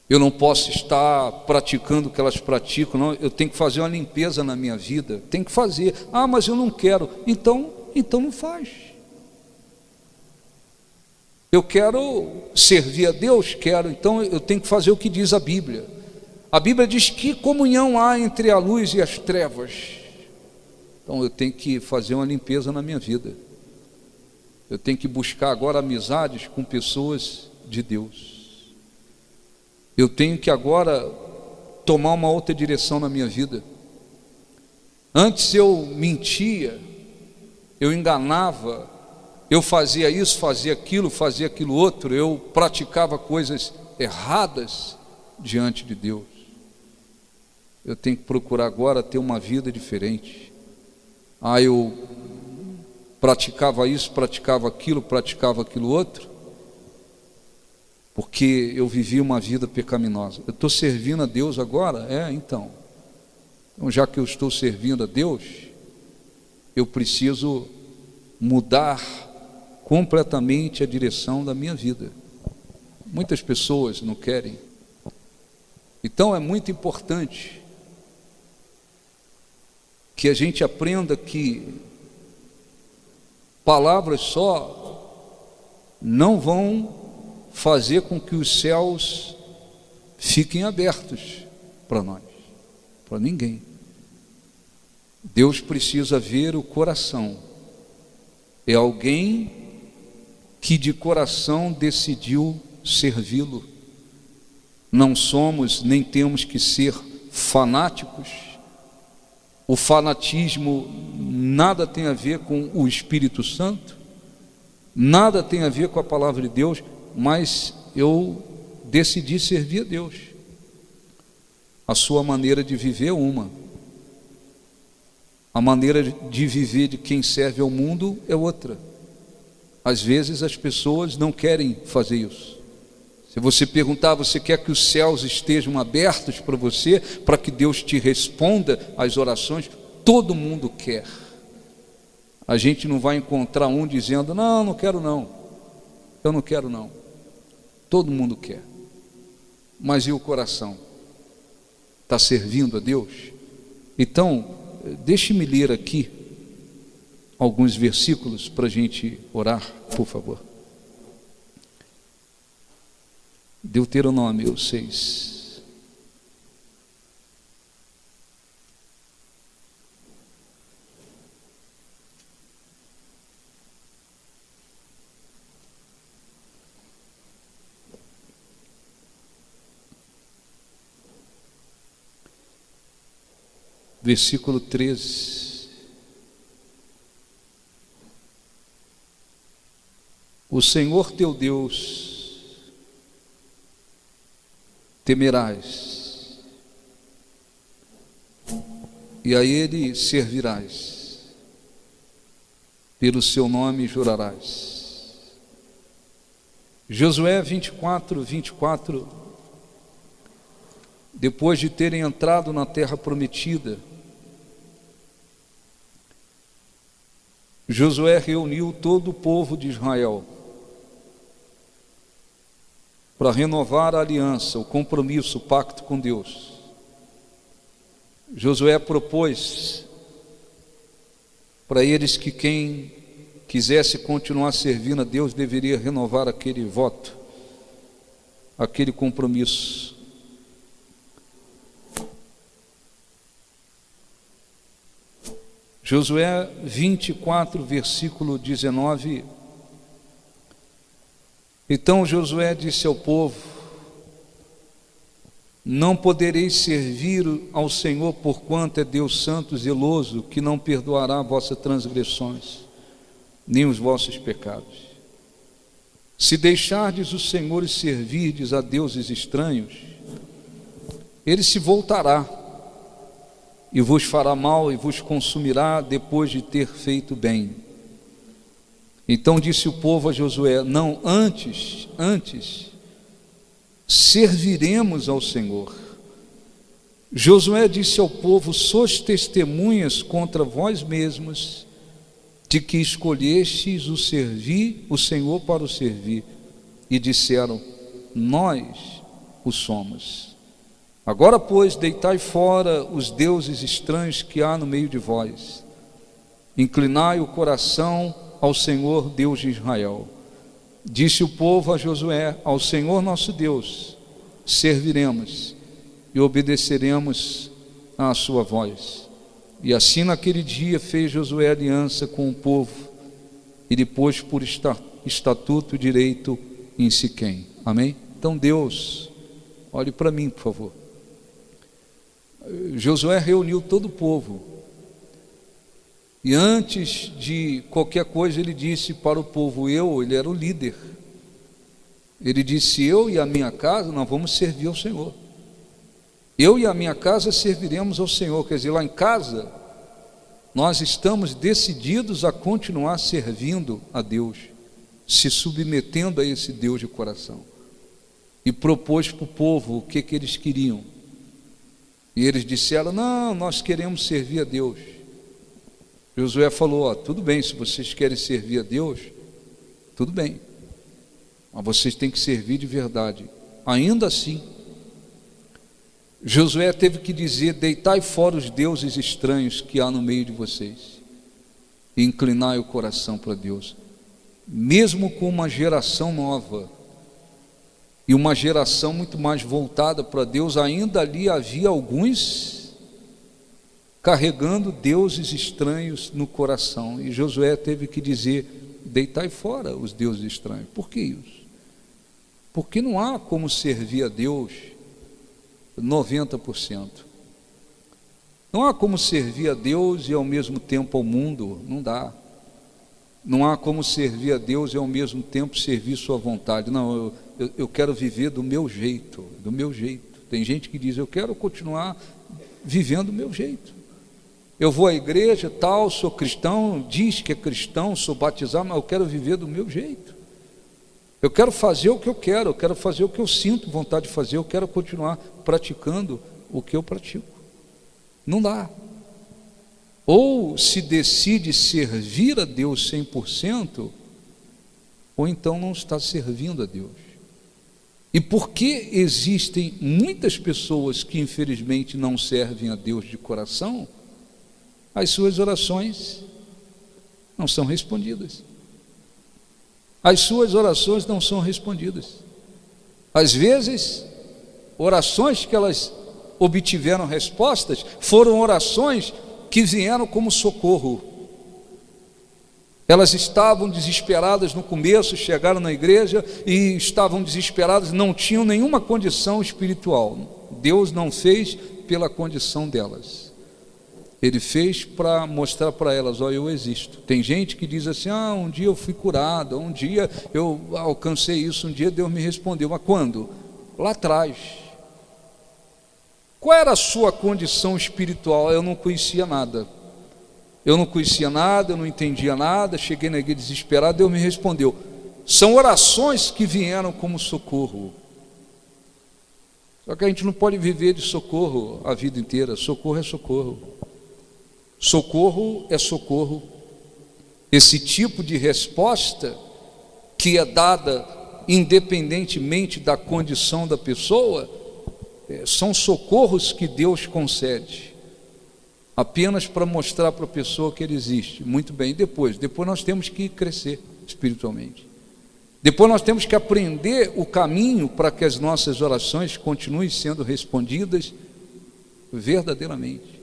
Eu não posso estar praticando o que elas praticam, não. Eu tenho que fazer uma limpeza na minha vida. Tenho que fazer. Ah, mas eu não quero. Então não faz. Eu quero servir a Deus, quero, então eu tenho que fazer o que diz a Bíblia. A Bíblia diz que comunhão há entre a luz e as trevas. Então eu tenho que fazer uma limpeza na minha vida. Eu tenho que buscar agora amizades com pessoas de Deus. Eu tenho que agora tomar uma outra direção na minha vida. Antes eu mentia, eu enganava, eu fazia isso, fazia aquilo outro, eu praticava coisas erradas diante de Deus. Eu tenho que procurar agora ter uma vida diferente. Eu praticava isso, praticava aquilo outro, porque eu vivia uma vida pecaminosa. Eu estou servindo a Deus agora? Então já que eu estou servindo a Deus, eu preciso mudar completamente a direção da minha vida. Muitas pessoas não querem. Então é muito importante que a gente aprenda que palavras só não vão fazer com que os céus fiquem abertos para nós, para ninguém. Deus precisa ver o coração. É alguém que de coração decidiu servi-lo. Não somos, nem temos que ser fanáticos. O fanatismo nada tem a ver com o Espírito Santo, nada tem a ver com a palavra de Deus, mas eu decidi servir a Deus. A sua maneira de viver é uma. A maneira de viver de quem serve ao mundo é outra. Às vezes as pessoas não querem fazer isso. Se você perguntar, você quer que os céus estejam abertos para você, para que Deus te responda às orações? Todo mundo quer. A gente não vai encontrar um dizendo: não, não quero não, eu não quero não. Todo mundo quer. Mas e o coração? Está servindo a Deus? Então, deixe-me ler aqui alguns versículos para a gente orar, por favor. Deuteronômio 6. Versículo 13. O Senhor teu Deus temerás, e a Ele servirás, pelo seu nome jurarás. Josué 24, 24. Depois de terem entrado na terra prometida, Josué reuniu todo o povo de Israel para renovar a aliança, o compromisso, o pacto com Deus. Josué propôs para eles que quem quisesse continuar servindo a Deus deveria renovar aquele voto, aquele compromisso. Josué 24, versículo 19. Então Josué disse ao povo: não podereis servir ao Senhor, porquanto é Deus santo, zeloso, que não perdoará vossas transgressões, nem os vossos pecados. Se deixardes o Senhor e servirdes a deuses estranhos, Ele se voltará e vos fará mal e vos consumirá depois de ter feito bem. Então disse o povo a Josué: não, antes serviremos ao Senhor. Josué disse ao povo: sois testemunhas contra vós mesmos de que escolhestes o Senhor para o servir. E disseram: nós o somos. Agora, pois, deitai fora os deuses estranhos que há no meio de vós. Inclinai o coração ao Senhor Deus de Israel. Disse o povo a Josué: ao Senhor nosso Deus serviremos e obedeceremos à sua voz. E assim naquele dia fez Josué aliança com o povo e depois por estatuto direito em Siquém. Amém? Então Deus, olhe para mim, por favor. Josué reuniu todo o povo e antes de qualquer coisa ele disse para o povo, ele era o líder, ele disse: eu e a minha casa nós vamos servir ao Senhor, eu e a minha casa serviremos ao Senhor. Quer dizer, lá em casa nós estamos decididos a continuar servindo a Deus, se submetendo a esse Deus de coração. E propôs para o povo o que eles queriam. E eles disseram: não, nós queremos servir a Deus. Josué falou: tudo bem, se vocês querem servir a Deus, tudo bem, mas vocês têm que servir de verdade. Ainda assim, Josué teve que dizer: deitai fora os deuses estranhos que há no meio de vocês e inclinai o coração para Deus. Mesmo com uma geração nova e uma geração muito mais voltada para Deus, ainda ali havia alguns carregando deuses estranhos no coração. E Josué teve que dizer: deitai fora os deuses estranhos. Por que isso? Porque não há como servir a Deus 90%. Não há como servir a Deus e ao mesmo tempo ao mundo, não dá. Não há como servir a Deus e ao mesmo tempo servir sua vontade. Não, eu quero viver do meu jeito, do meu jeito. Tem gente que diz: eu quero continuar vivendo do meu jeito. Eu vou à igreja, tal, sou cristão, diz que é cristão, sou batizado, mas eu quero viver do meu jeito. Eu quero fazer o que eu quero fazer o que eu sinto vontade de fazer, eu quero continuar praticando o que eu pratico. Não dá. ou se decide servir a Deus 100%, ou então não está servindo a Deus. E por que existem muitas pessoas que infelizmente não servem a Deus de coração? As suas orações não são respondidas. As suas orações não são respondidas. Às vezes, orações que elas obtiveram respostas foram orações que vieram como socorro. Elas estavam desesperadas no começo, chegaram na igreja e estavam desesperadas, não tinham nenhuma condição espiritual. Deus não fez pela condição delas. Ele fez para mostrar para elas: olha, eu existo. Tem gente que diz assim: um dia eu fui curado, um dia eu alcancei isso, um dia Deus me respondeu. Mas quando? Lá atrás. Qual era a sua condição espiritual? Eu não conhecia nada. Eu não entendia nada, cheguei na igreja desesperado, Deus me respondeu. São orações que vieram como socorro. Só que a gente não pode viver de socorro a vida inteira. Socorro é socorro. Socorro é socorro. Esse tipo de resposta que é dada independentemente da condição da pessoa, são socorros que Deus concede apenas para mostrar para a pessoa que Ele existe. Muito bem, depois nós temos que crescer espiritualmente. Depois nós temos que aprender o caminho para que as nossas orações continuem sendo respondidas verdadeiramente.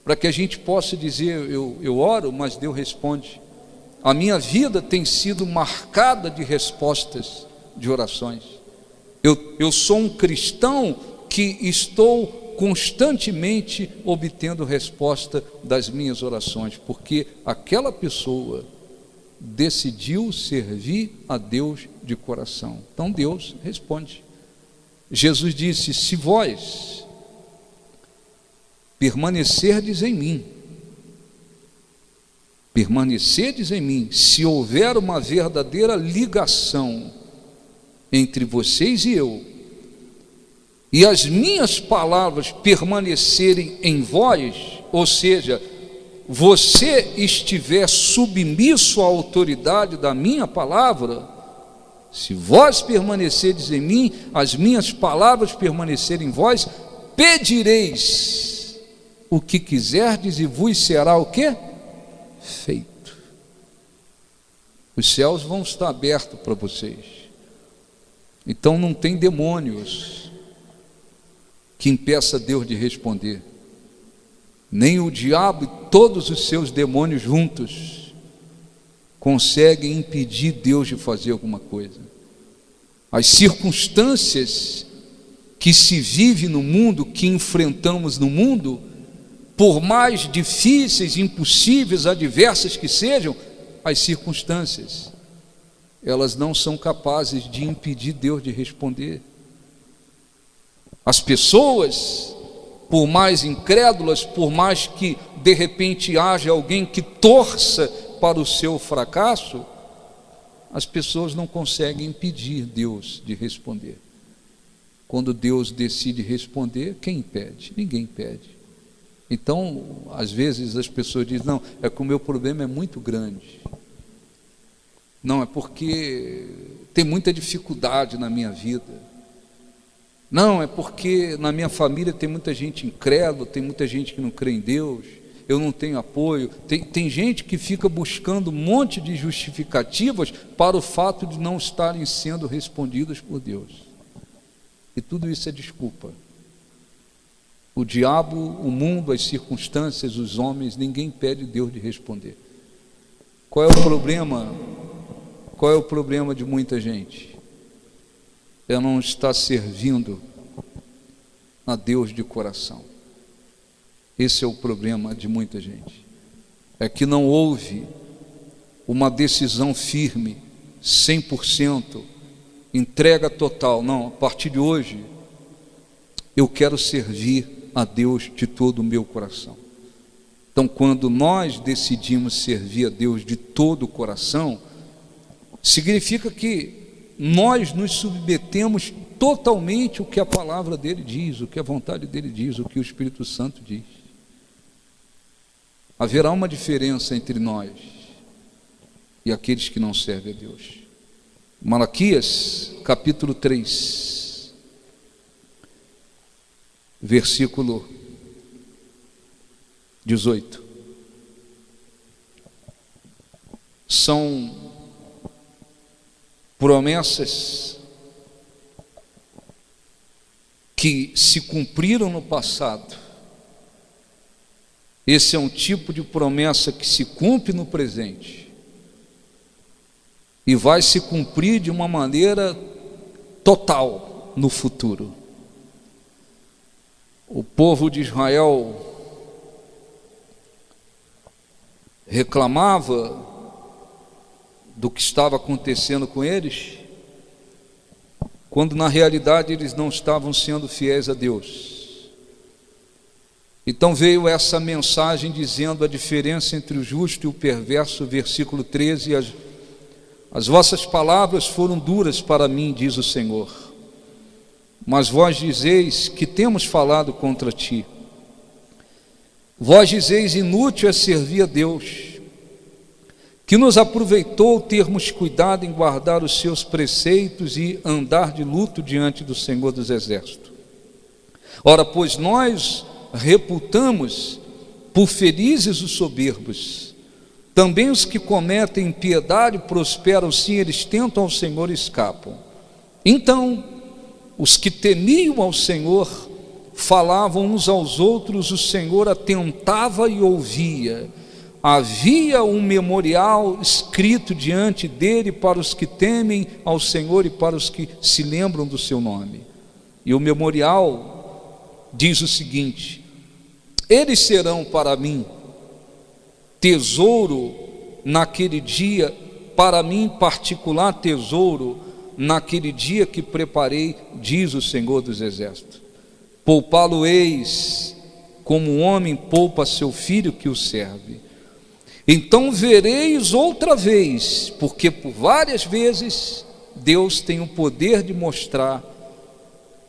Para que a gente possa dizer: eu oro, mas Deus responde. A minha vida tem sido marcada de respostas de orações. Eu sou um cristão que estou constantemente obtendo resposta das minhas orações, porque aquela pessoa decidiu servir a Deus de coração. Então Deus responde. Jesus disse: se vós permanecerdes em mim, se houver uma verdadeira ligação entre vocês e eu, e as minhas palavras permanecerem em vós, ou seja, você estiver submisso à autoridade da minha palavra, se vós permanecerdes em mim, as minhas palavras permanecerem em vós, pedireis o que quiserdes e vos será o quê? Feito. Os céus vão estar abertos para vocês. Então não tem demônios que impeça Deus de responder. Nem o diabo e todos os seus demônios juntos conseguem impedir Deus de fazer alguma coisa. As circunstâncias que se vive no mundo, que enfrentamos no mundo, por mais difíceis, impossíveis, adversas que sejam, as circunstâncias, elas não são capazes de impedir Deus de responder. As pessoas, por mais incrédulas, por mais que de repente haja alguém que torça para o seu fracasso, as pessoas não conseguem impedir Deus de responder. Quando Deus decide responder, quem impede? Ninguém impede. Então, às vezes as pessoas dizem: não, é que o meu problema é muito grande. Não, é porque tem muita dificuldade na minha vida. Não, é porque na minha família tem muita gente incrédula, tem muita gente que não crê em Deus, eu não tenho apoio. Tem gente que fica buscando um monte de justificativas para o fato de não estarem sendo respondidas por Deus. E tudo isso é desculpa. O diabo, o mundo, as circunstâncias, os homens, ninguém impede Deus de responder. Qual é o problema? Qual é o problema de muita gente? É não estar servindo a Deus de coração. Esse é o problema de muita gente. É que não houve uma decisão firme, 100%, entrega total. Não, a partir de hoje, eu quero servir a Deus de todo o meu coração. Então, quando nós decidimos servir a Deus de todo o coração, significa que nós nos submetemos totalmente o que a palavra dele diz, o que a vontade dele diz, o que o Espírito Santo diz. Haverá uma diferença entre nós e aqueles que não servem a Deus. Malaquias, capítulo 3, versículo 18. São promessas que se cumpriram no passado. Esse é um tipo de promessa que se cumpre no presente e vai se cumprir de uma maneira total no futuro. O povo de Israel reclamava do que estava acontecendo com eles, quando na realidade eles não estavam sendo fiéis a Deus. Então veio essa mensagem dizendo a diferença entre o justo e o perverso, versículo 13: as vossas palavras foram duras para mim, diz o Senhor, mas vós dizeis que temos falado contra ti. Vós dizeis: inútil é servir a Deus. Que nos aproveitou termos cuidado em guardar os seus preceitos e andar de luto diante do Senhor dos Exércitos. Ora, pois nós reputamos por felizes os soberbos, também os que cometem impiedade prosperam, sim, eles tentam ao Senhor e escapam. Então, os que temiam ao Senhor falavam uns aos outros, o Senhor atentava e ouvia. Havia um memorial escrito diante dele para os que temem ao Senhor e para os que se lembram do seu nome. E o memorial diz o seguinte: eles serão para mim tesouro naquele dia, para mim particular tesouro naquele dia que preparei, diz o Senhor dos Exércitos. Poupá-lo-eis como um homem poupa seu filho que o serve. Então vereis outra vez, porque por várias vezes Deus tem o poder de mostrar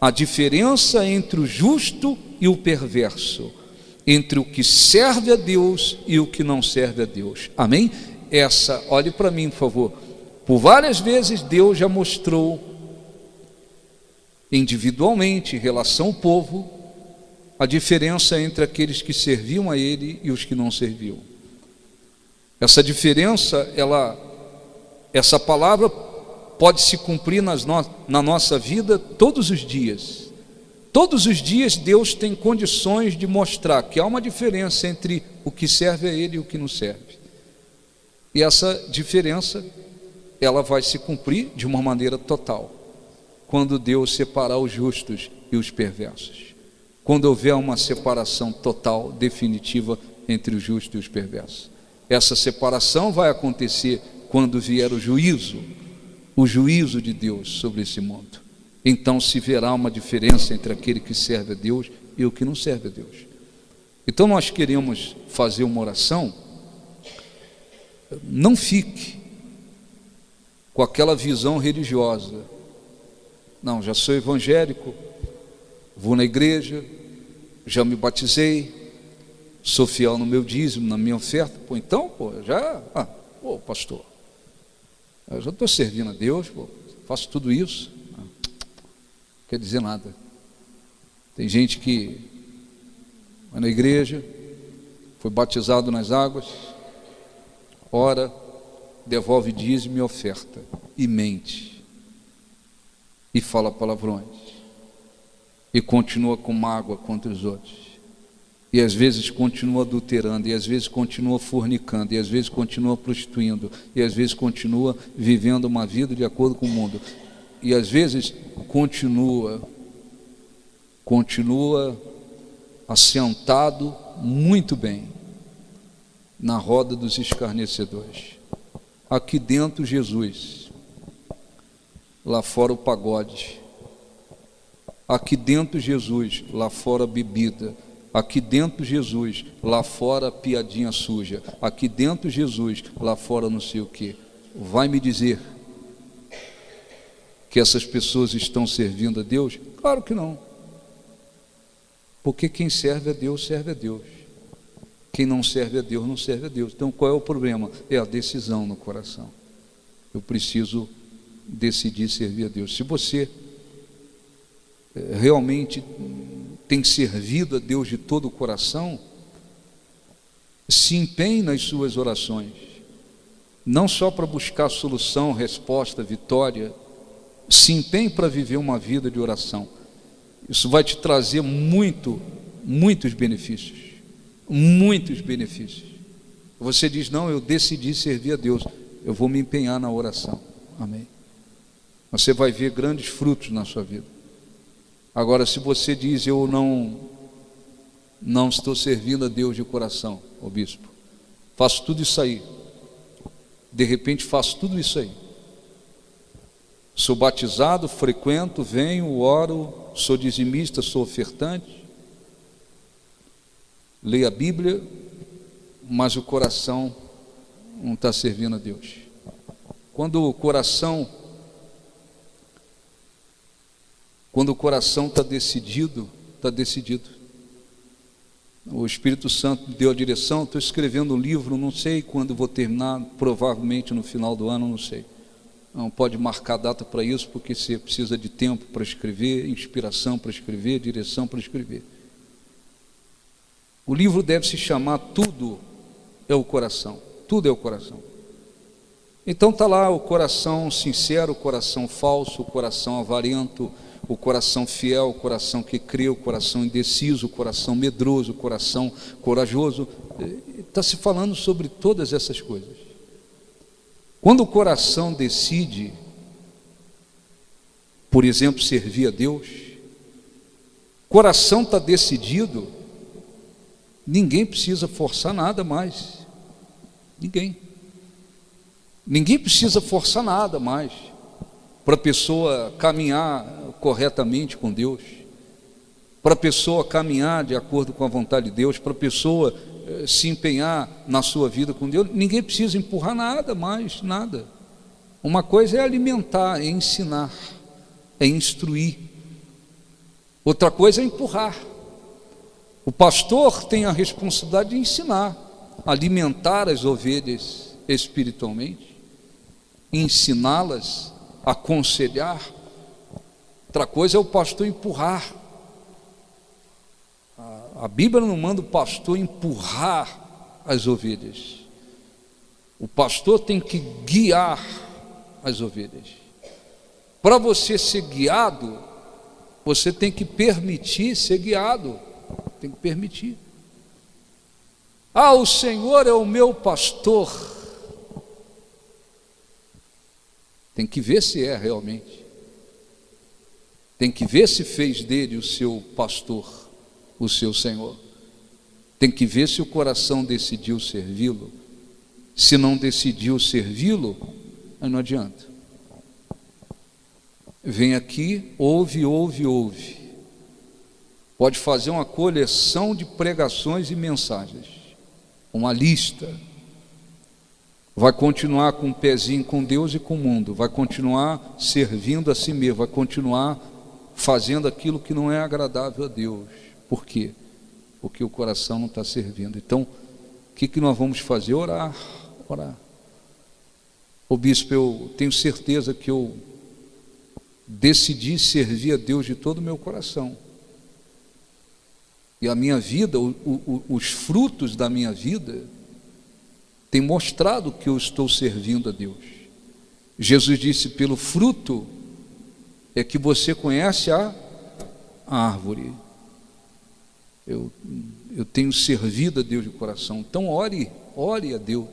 a diferença entre o justo e o perverso, entre o que serve a Deus e o que não serve a Deus. Amém? Olhe para mim, por favor. Por várias vezes Deus já mostrou individualmente, em relação ao povo, a diferença entre aqueles que serviam a Ele e os que não serviam. Essa diferença, essa palavra pode se cumprir na nossa vida todos os dias. Todos os dias Deus tem condições de mostrar que há uma diferença entre o que serve a Ele e o que não serve. E essa diferença, ela vai se cumprir de uma maneira total, quando Deus separar os justos e os perversos. Quando houver uma separação total, definitiva, entre os justos e os perversos. Essa separação vai acontecer quando vier o juízo de Deus sobre esse mundo. Então se verá uma diferença entre aquele que serve a Deus e o que não serve a Deus. Então nós queremos fazer uma oração. Não fique com aquela visão religiosa. Não, já sou evangélico, vou na igreja, já me batizei, sou fiel no meu dízimo, na minha oferta. Pastor, eu já estou servindo a Deus, faço tudo isso. Não quer dizer nada. Tem gente que vai na igreja, foi batizado nas águas, ora, devolve dízimo e oferta, e mente, e fala palavrões, e continua com mágoa contra os outros. E às vezes continua adulterando, e às vezes continua fornicando, e às vezes continua prostituindo, e às vezes continua vivendo uma vida de acordo com o mundo, e às vezes continua assentado muito bem na roda dos escarnecedores. Aqui dentro Jesus, lá fora o pagode. Aqui dentro Jesus, lá fora a bebida. Aqui dentro Jesus, lá fora a piadinha suja. Aqui dentro Jesus, lá fora não sei o que. Vai me dizer que essas pessoas estão servindo a Deus? Claro que não. Porque quem serve a Deus, serve a Deus. Quem não serve a Deus, não serve a Deus. Então qual é o problema? É a decisão no coração. Eu preciso decidir servir a Deus. Se você realmente tem servido a Deus de todo o coração, se empenhe nas suas orações, não só para buscar solução, resposta, vitória, se empenhe para viver uma vida de oração. Isso vai te trazer muitos benefícios, muitos benefícios. Você diz, não, eu decidi servir a Deus, eu vou me empenhar na oração, amém. Você vai ver grandes frutos na sua vida. Agora, se você diz, eu não estou servindo a Deus de coração, ô bispo, faço tudo isso aí, de repente faço tudo isso aí, sou batizado, frequento, venho, oro, sou dizimista, sou ofertante, leio a Bíblia, mas o coração não está servindo a Deus. Quando o coração está decidido, está decidido. O Espírito Santo deu a direção, estou escrevendo um livro, não sei quando vou terminar, provavelmente no final do ano, não sei. Não pode marcar data para isso, porque você precisa de tempo para escrever, inspiração para escrever, direção para escrever. O livro deve se chamar Tudo é o Coração. Tudo é o coração. Então está lá o coração sincero, o coração falso, o coração avarento, o coração fiel, o coração que crê, o coração indeciso, o coração medroso, o coração corajoso. Está se falando sobre todas essas coisas. Quando o coração decide, por exemplo, servir a Deus, o coração está decidido, ninguém precisa forçar nada mais. Ninguém precisa forçar nada mais para a pessoa caminhar corretamente com Deus, para a pessoa caminhar de acordo com a vontade de Deus, para a pessoa se empenhar na sua vida com Deus. Ninguém precisa empurrar nada mais, nada. Uma coisa é alimentar, é ensinar, é instruir. Outra coisa é empurrar. O pastor tem a responsabilidade de ensinar, alimentar as ovelhas espiritualmente, ensiná-las, aconselhar. Outra coisa é o pastor empurrar. A Bíblia não manda o pastor empurrar as ovelhas. O pastor tem que guiar as ovelhas. Para você ser guiado, você tem que permitir ser guiado. Tem que permitir. O Senhor é o meu pastor. Tem que ver se é realmente. Tem que ver se fez dele o seu pastor, o seu Senhor. Tem que ver se o coração decidiu servi-lo. Se não decidiu servi-lo, aí não adianta. Vem aqui, ouve. Pode fazer uma coleção de pregações e mensagens, uma lista. Vai continuar com um pezinho com Deus e com o mundo, vai continuar servindo a si mesmo, vai continuar fazendo aquilo que não é agradável a Deus. Por quê? Porque o coração não está servindo. Então, o que nós vamos fazer? Orar. Ô bispo, eu tenho certeza que eu decidi servir a Deus de todo o meu coração. E a minha vida, os frutos da minha vida, têm mostrado que eu estou servindo a Deus. Jesus disse, pelo fruto é que você conhece a árvore. Eu tenho servido a Deus de coração. Então ore a Deus.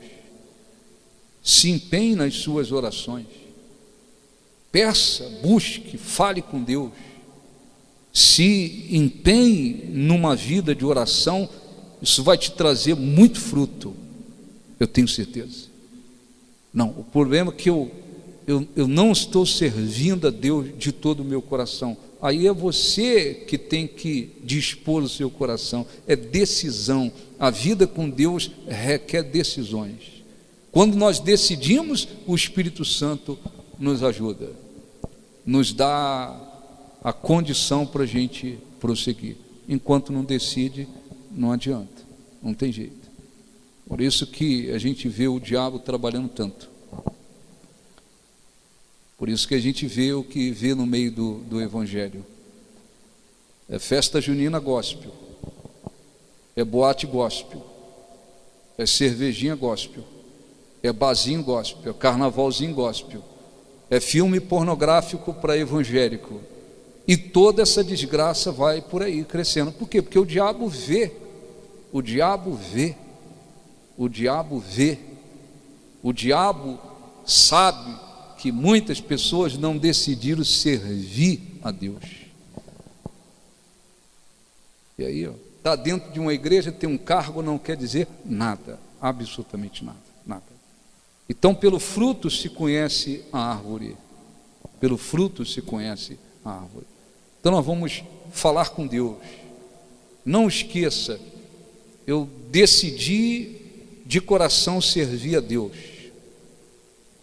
Se empenhe nas suas orações. Peça, busque, fale com Deus. Se empenhe numa vida de oração, isso vai te trazer muito fruto, eu tenho certeza. Não, o problema é que eu não estou servindo a Deus de todo o meu coração. Aí é você que tem que dispor o seu coração, é decisão. A vida com Deus requer decisões. Quando nós decidimos, o Espírito Santo nos ajuda, nos dá a condição para a gente prosseguir. Enquanto não decide, não adianta, não tem jeito. Por isso que a gente vê o diabo trabalhando tanto. Por isso que a gente vê o que vê no meio do Evangelho. É festa junina gospel, é boate gospel, é cervejinha gospel, é barzinho gospel, é carnavalzinho gospel, é filme pornográfico para evangélico. E toda essa desgraça vai por aí crescendo. Por quê? Porque o diabo vê, o diabo sabe que muitas pessoas não decidiram servir a Deus. E aí, está dentro de uma igreja, tem um cargo, não quer dizer nada, absolutamente nada. Então, pelo fruto se conhece a árvore. Pelo fruto se conhece a árvore. Então, nós vamos falar com Deus. Não esqueça, eu decidi de coração servir a Deus.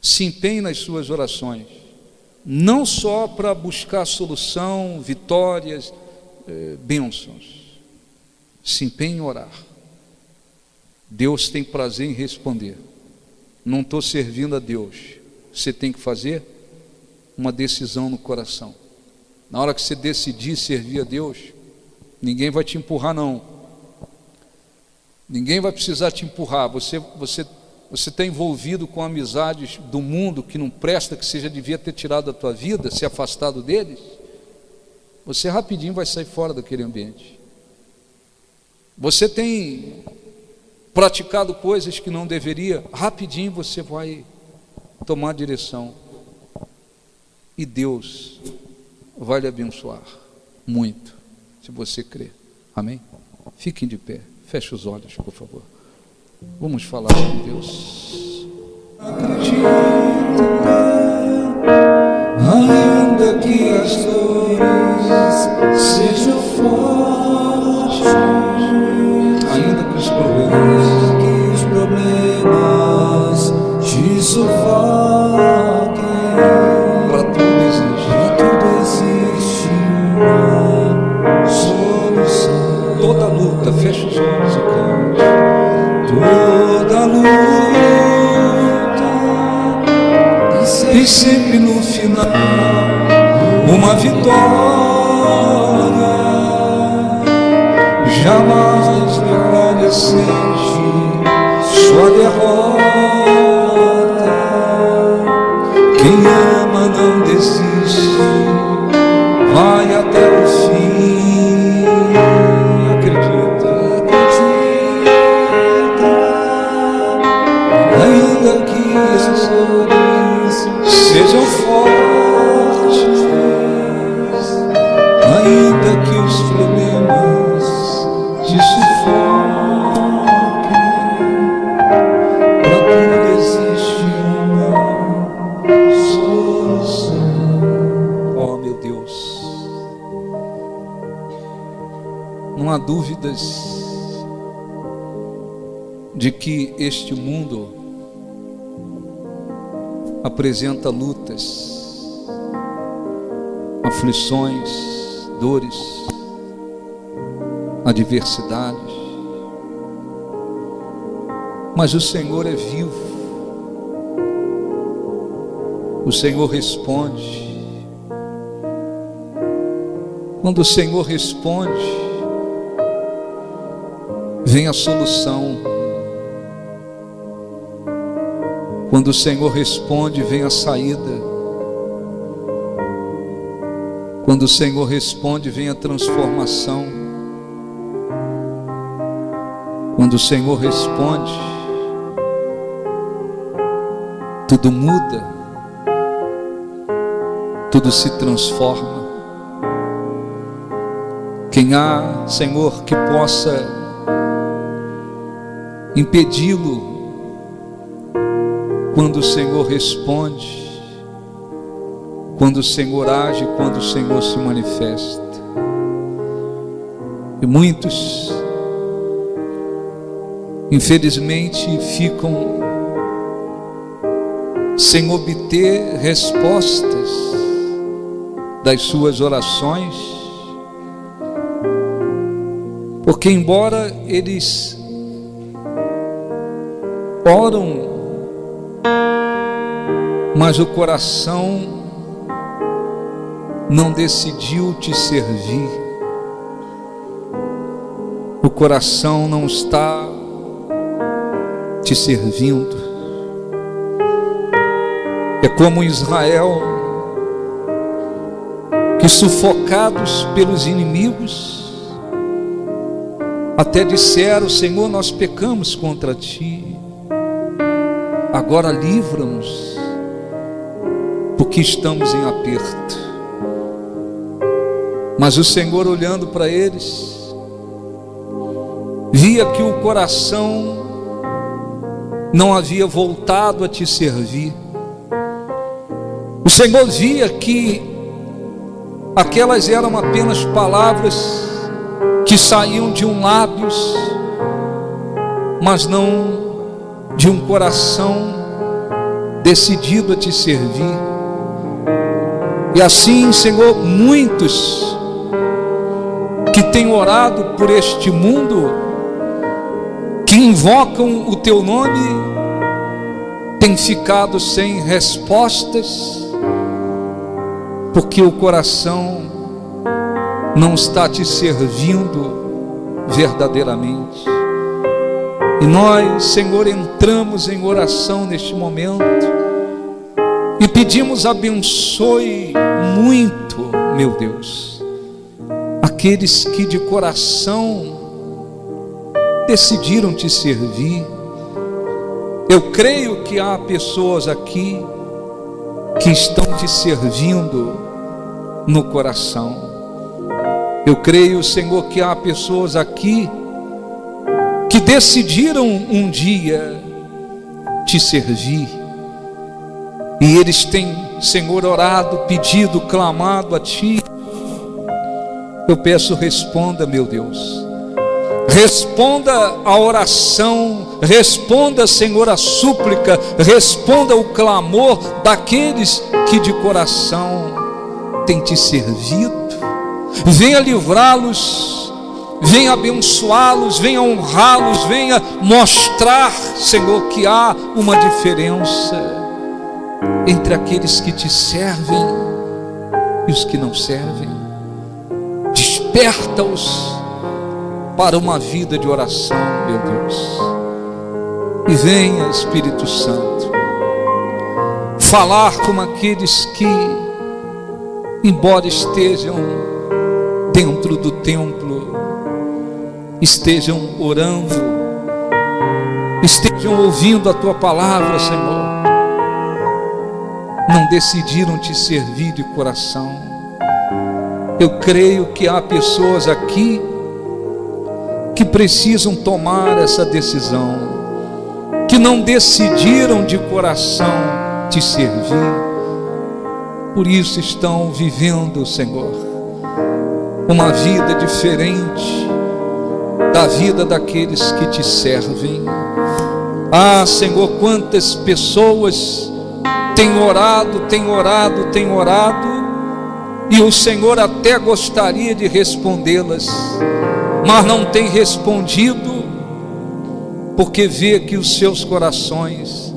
Se empenhe nas suas orações, não só para buscar solução, vitórias, bênçãos. Se empenhe em orar. Deus tem prazer em responder. Não estou servindo a Deus. Você tem que fazer uma decisão no coração. Na hora que você decidir servir a Deus, ninguém vai te empurrar, não. Ninguém vai precisar te empurrar. Você está envolvido com amizades do mundo que não presta, que você já devia ter tirado da tua vida, se afastado deles. Você rapidinho vai sair fora daquele ambiente. Você tem praticado coisas que não deveria, rapidinho você vai tomar direção. E Deus vai lhe abençoar muito, se você crer. Amém? Fiquem de pé, feche os olhos, por favor. Vamos falar com Deus. Acredita, ainda que as dores sejam fortes, ainda que os problemas te sufoquem, para tudo existe uma solução. Toda luta, fecha os olhos e cante. Toda luta tem sempre no final uma vitória. Jamais me sente sua derrota. Quem ama não desiste, vai até o fim. Acredita. Ainda que as dores sejam fortes, ainda que os problemas te sufoquem, para tudo existe uma solução. Oh, meu Deus, não há dúvidas de que este mundo apresenta lutas, aflições, dores, adversidades, mas o Senhor é vivo, o Senhor responde. Quando o Senhor responde, vem a solução. Quando o Senhor responde, vem a saída. Quando o Senhor responde, vem a transformação. Quando o Senhor responde, tudo muda, tudo se transforma. Quem há, Senhor, que possa impedi-lo quando o Senhor responde, quando o Senhor age, quando o Senhor se manifesta? E muitos, infelizmente, ficam sem obter respostas das suas orações, porque embora eles oram, mas o coração não decidiu te servir. O coração não está te servindo. É como Israel, que sufocados pelos inimigos, até disseram: Senhor, nós pecamos contra ti, agora livra-nos, porque estamos em aperto. Mas o Senhor, olhando para eles, via que o coração não havia voltado a te servir. O Senhor via que aquelas eram apenas palavras que saíam de um lábios, mas não de um coração decidido a te servir. E assim, Senhor, muitos que têm orado por este mundo, que invocam o teu nome, têm ficado sem respostas, porque o coração não está te servindo verdadeiramente. E nós, Senhor, entramos em oração neste momento e pedimos: abençoe muito, meu Deus, aqueles que de coração decidiram te servir. Eu creio que há pessoas aqui que estão te servindo no coração. Eu creio, Senhor, que há pessoas aqui que decidiram um dia te servir, e eles têm, Senhor, orado, pedido, clamado a ti. Eu peço, responda, meu Deus, responda a oração, responda, Senhor, a súplica, responda o clamor daqueles que de coração têm te servido. Venha livrá-los, venha abençoá-los, venha honrá-los, venha mostrar, Senhor, que há uma diferença entre aqueles que te servem e os que não servem. Desperta-os para uma vida de oração, meu Deus. E venha, Espírito Santo, falar com aqueles que, embora estejam dentro do templo, estejam orando, estejam ouvindo a tua palavra, Senhor, não decidiram te servir de coração. Eu creio que há pessoas aqui que precisam tomar essa decisão, que não decidiram de coração te servir, por isso estão vivendo, Senhor, uma vida diferente da vida daqueles que te servem. Ah, Senhor, quantas pessoas têm orado, e o Senhor até gostaria de respondê-las, mas não tem respondido, porque vê que os seus corações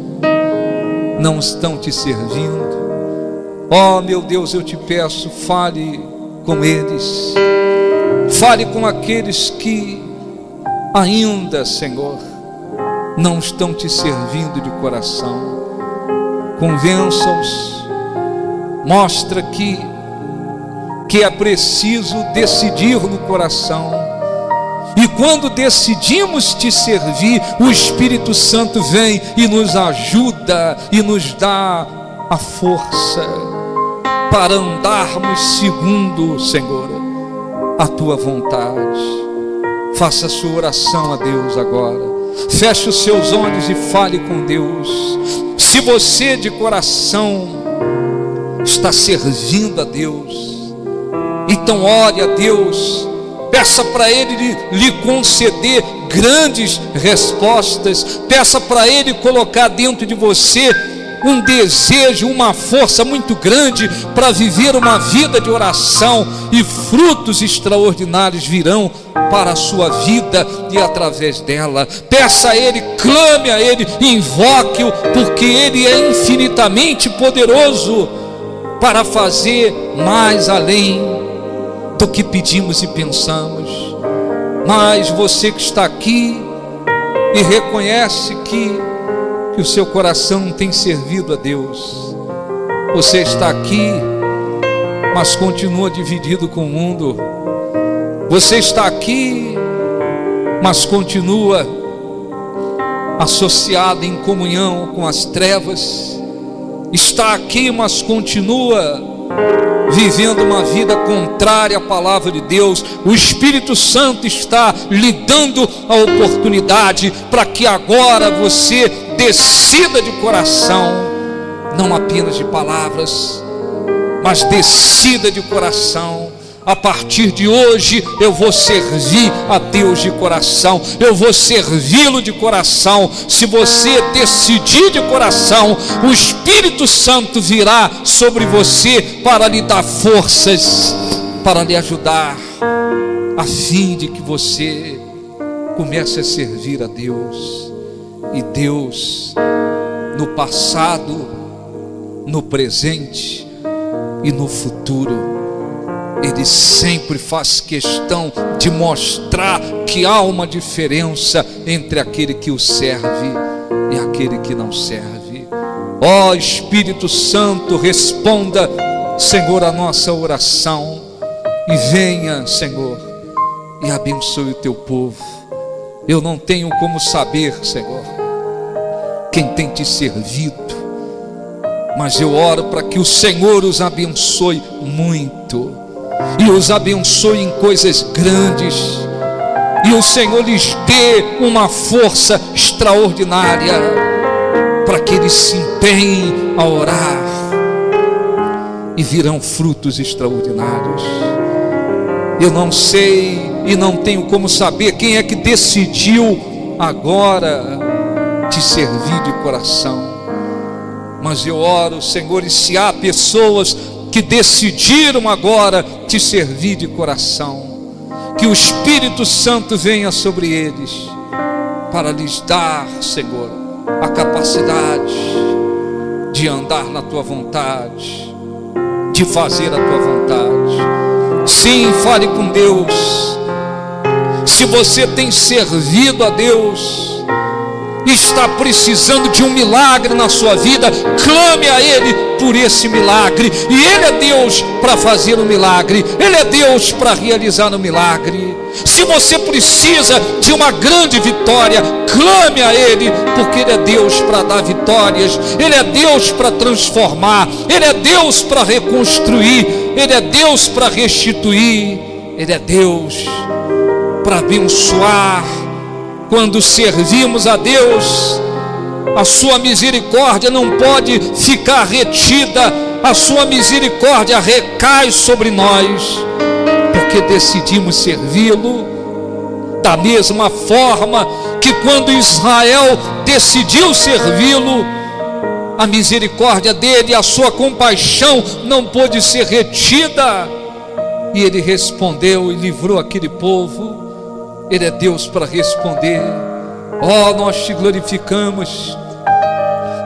não estão te servindo. Oh, meu Deus, eu te peço, fale com eles, fale com aqueles que ainda, Senhor, não estão te servindo de coração. Convença-os, mostra que é preciso decidir no coração, e quando decidimos te servir, o Espírito Santo vem e nos ajuda e nos dá a força para andarmos segundo, Senhor, a tua vontade. Faça a sua oração a Deus agora, feche os seus olhos e fale com Deus. Se você de coração está servindo a Deus, então ore a Deus, peça para Ele lhe conceder grandes respostas, peça para Ele colocar dentro de você um desejo, uma força muito grande para viver uma vida de oração, e frutos extraordinários virão para a sua vida e através dela. Peça a Ele, clame a Ele, invoque-o, porque Ele é infinitamente poderoso para fazer mais além do que pedimos e pensamos. Mas você que está aqui e reconhece que o seu coração não tem servido a Deus, você está aqui, mas continua dividido com o mundo. Você está aqui, mas continua associado em comunhão com as trevas. Está aqui, mas continua vivendo uma vida contrária à palavra de Deus. O Espírito Santo está lhe dando a oportunidade para que agora você decida de coração, não apenas de palavras, mas decida de coração: a partir de hoje eu vou servir a Deus de coração, eu vou servi-lo de coração. Se você decidir de coração, o Espírito Santo virá sobre você para lhe dar forças, para lhe ajudar, a fim de que você comece a servir a Deus. E Deus, no passado, no presente e no futuro, Ele sempre faz questão de mostrar que há uma diferença entre aquele que o serve e aquele que não serve. Ó Espírito Santo, responda, Senhor, a nossa oração, e venha, Senhor, e abençoe o teu povo. Eu não tenho como saber, Senhor, quem tem te servido, mas eu oro para que o Senhor os abençoe muito, e os abençoe em coisas grandes, e o Senhor lhes dê uma força extraordinária, para que eles se empenhem a orar, e virão frutos extraordinários. Eu não sei e não tenho como saber quem é que decidiu agora te servir de coração, mas eu oro, Senhor, e se há pessoas que decidiram agora te servir de coração, que o Espírito Santo venha sobre eles para lhes dar, Senhor, a capacidade de andar na tua vontade, de fazer a tua vontade. Sim, fale com Deus. Se você tem servido a Deus, está precisando de um milagre na sua vida, clame a Ele por esse milagre, e Ele é Deus para fazer o milagre, Ele é Deus para realizar o milagre. Se você precisa de uma grande vitória, clame a Ele, porque Ele é Deus para dar vitórias, Ele é Deus para transformar, Ele é Deus para reconstruir, Ele é Deus para restituir, Ele é Deus para abençoar. Quando servimos a Deus, a sua misericórdia não pode ficar retida, a sua misericórdia recai sobre nós, porque decidimos servi-lo. Da mesma forma que quando Israel decidiu servi-lo, a misericórdia dele, a sua compaixão não pôde ser retida, e ele respondeu e livrou aquele povo. Ele é Deus para responder. Ó, nós te glorificamos,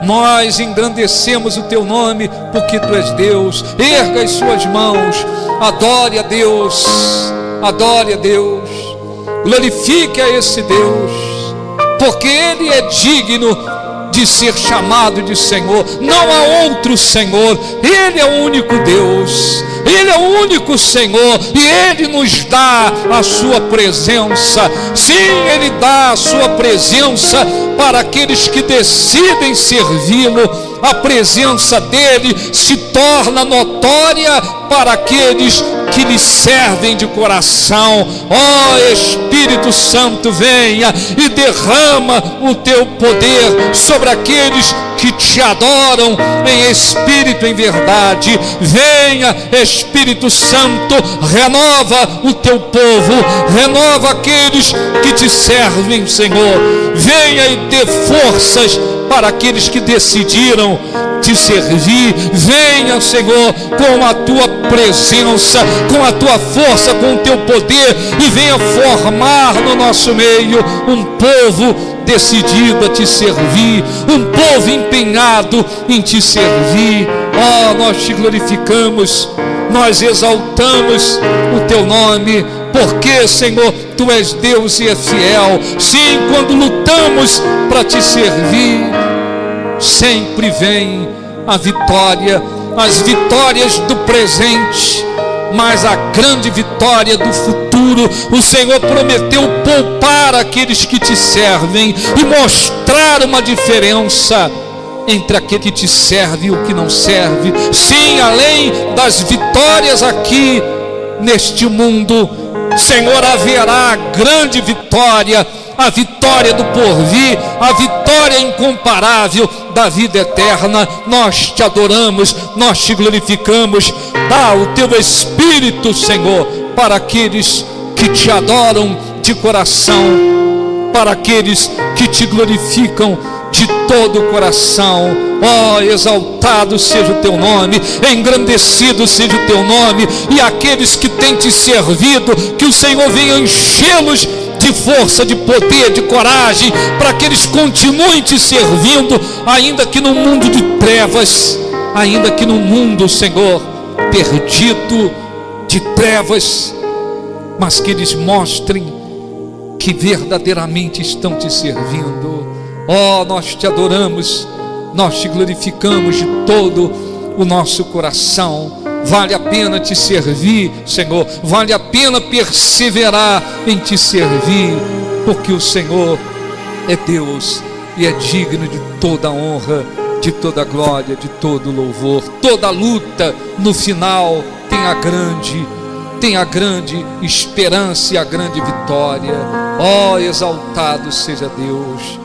nós engrandecemos o teu nome, porque tu és Deus. Erga as suas mãos, adore a Deus, adore a Deus, glorifique a esse Deus, porque Ele é digno de ser chamado de Senhor. Não há outro Senhor, Ele é o único Deus, Ele é o único Senhor, e Ele nos dá a sua presença. Sim, Ele dá a sua presença para aqueles que decidem servi-lo. A presença dele se torna notória para aqueles que lhe servem de coração. Ó Espírito Santo, venha e derrama o teu poder sobre aqueles que te adoram em espírito e em verdade. Venha, Espírito Santo, renova o teu povo, renova aqueles que te servem, Senhor. Venha e dê forças para aqueles que decidiram te servir. Venha, Senhor, com a tua presença, com a tua força, com o teu poder, e venha formar no nosso meio um povo decidido a te servir, um povo empenhado em te servir. Ó, nós te glorificamos, nós exaltamos o teu nome, porque, Senhor, tu és Deus e é fiel. Sim, quando lutamos para te servir, sempre vem a vitória, as vitórias do presente, mas a grande vitória do futuro. O Senhor prometeu poupar aqueles que te servem e mostrar uma diferença entre aquele que te serve e o que não serve. Sim, além das vitórias aqui neste mundo, Senhor, haverá a grande vitória, a vitória do porvir, a vitória incomparável da vida eterna. Nós te adoramos, nós te glorificamos. Dá o teu Espírito, Senhor, para aqueles que te adoram de coração, para aqueles que te glorificam de todo o coração. Ó, exaltado seja o teu nome, engrandecido seja o teu nome. E aqueles que têm te servido, que o Senhor venha enchê-los de força, de poder, de coragem, para que eles continuem te servindo, ainda que no mundo de trevas, ainda que no mundo, Senhor, perdido de trevas, mas que eles mostrem que verdadeiramente estão te servindo. Ó, nós te adoramos, nós te glorificamos de todo o nosso coração. Vale a pena te servir, Senhor, vale a pena perseverar em te servir, porque o Senhor é Deus e é digno de toda honra, de toda glória, de todo louvor. Toda luta no final tem a grande esperança e a grande vitória. Ó, exaltado seja Deus.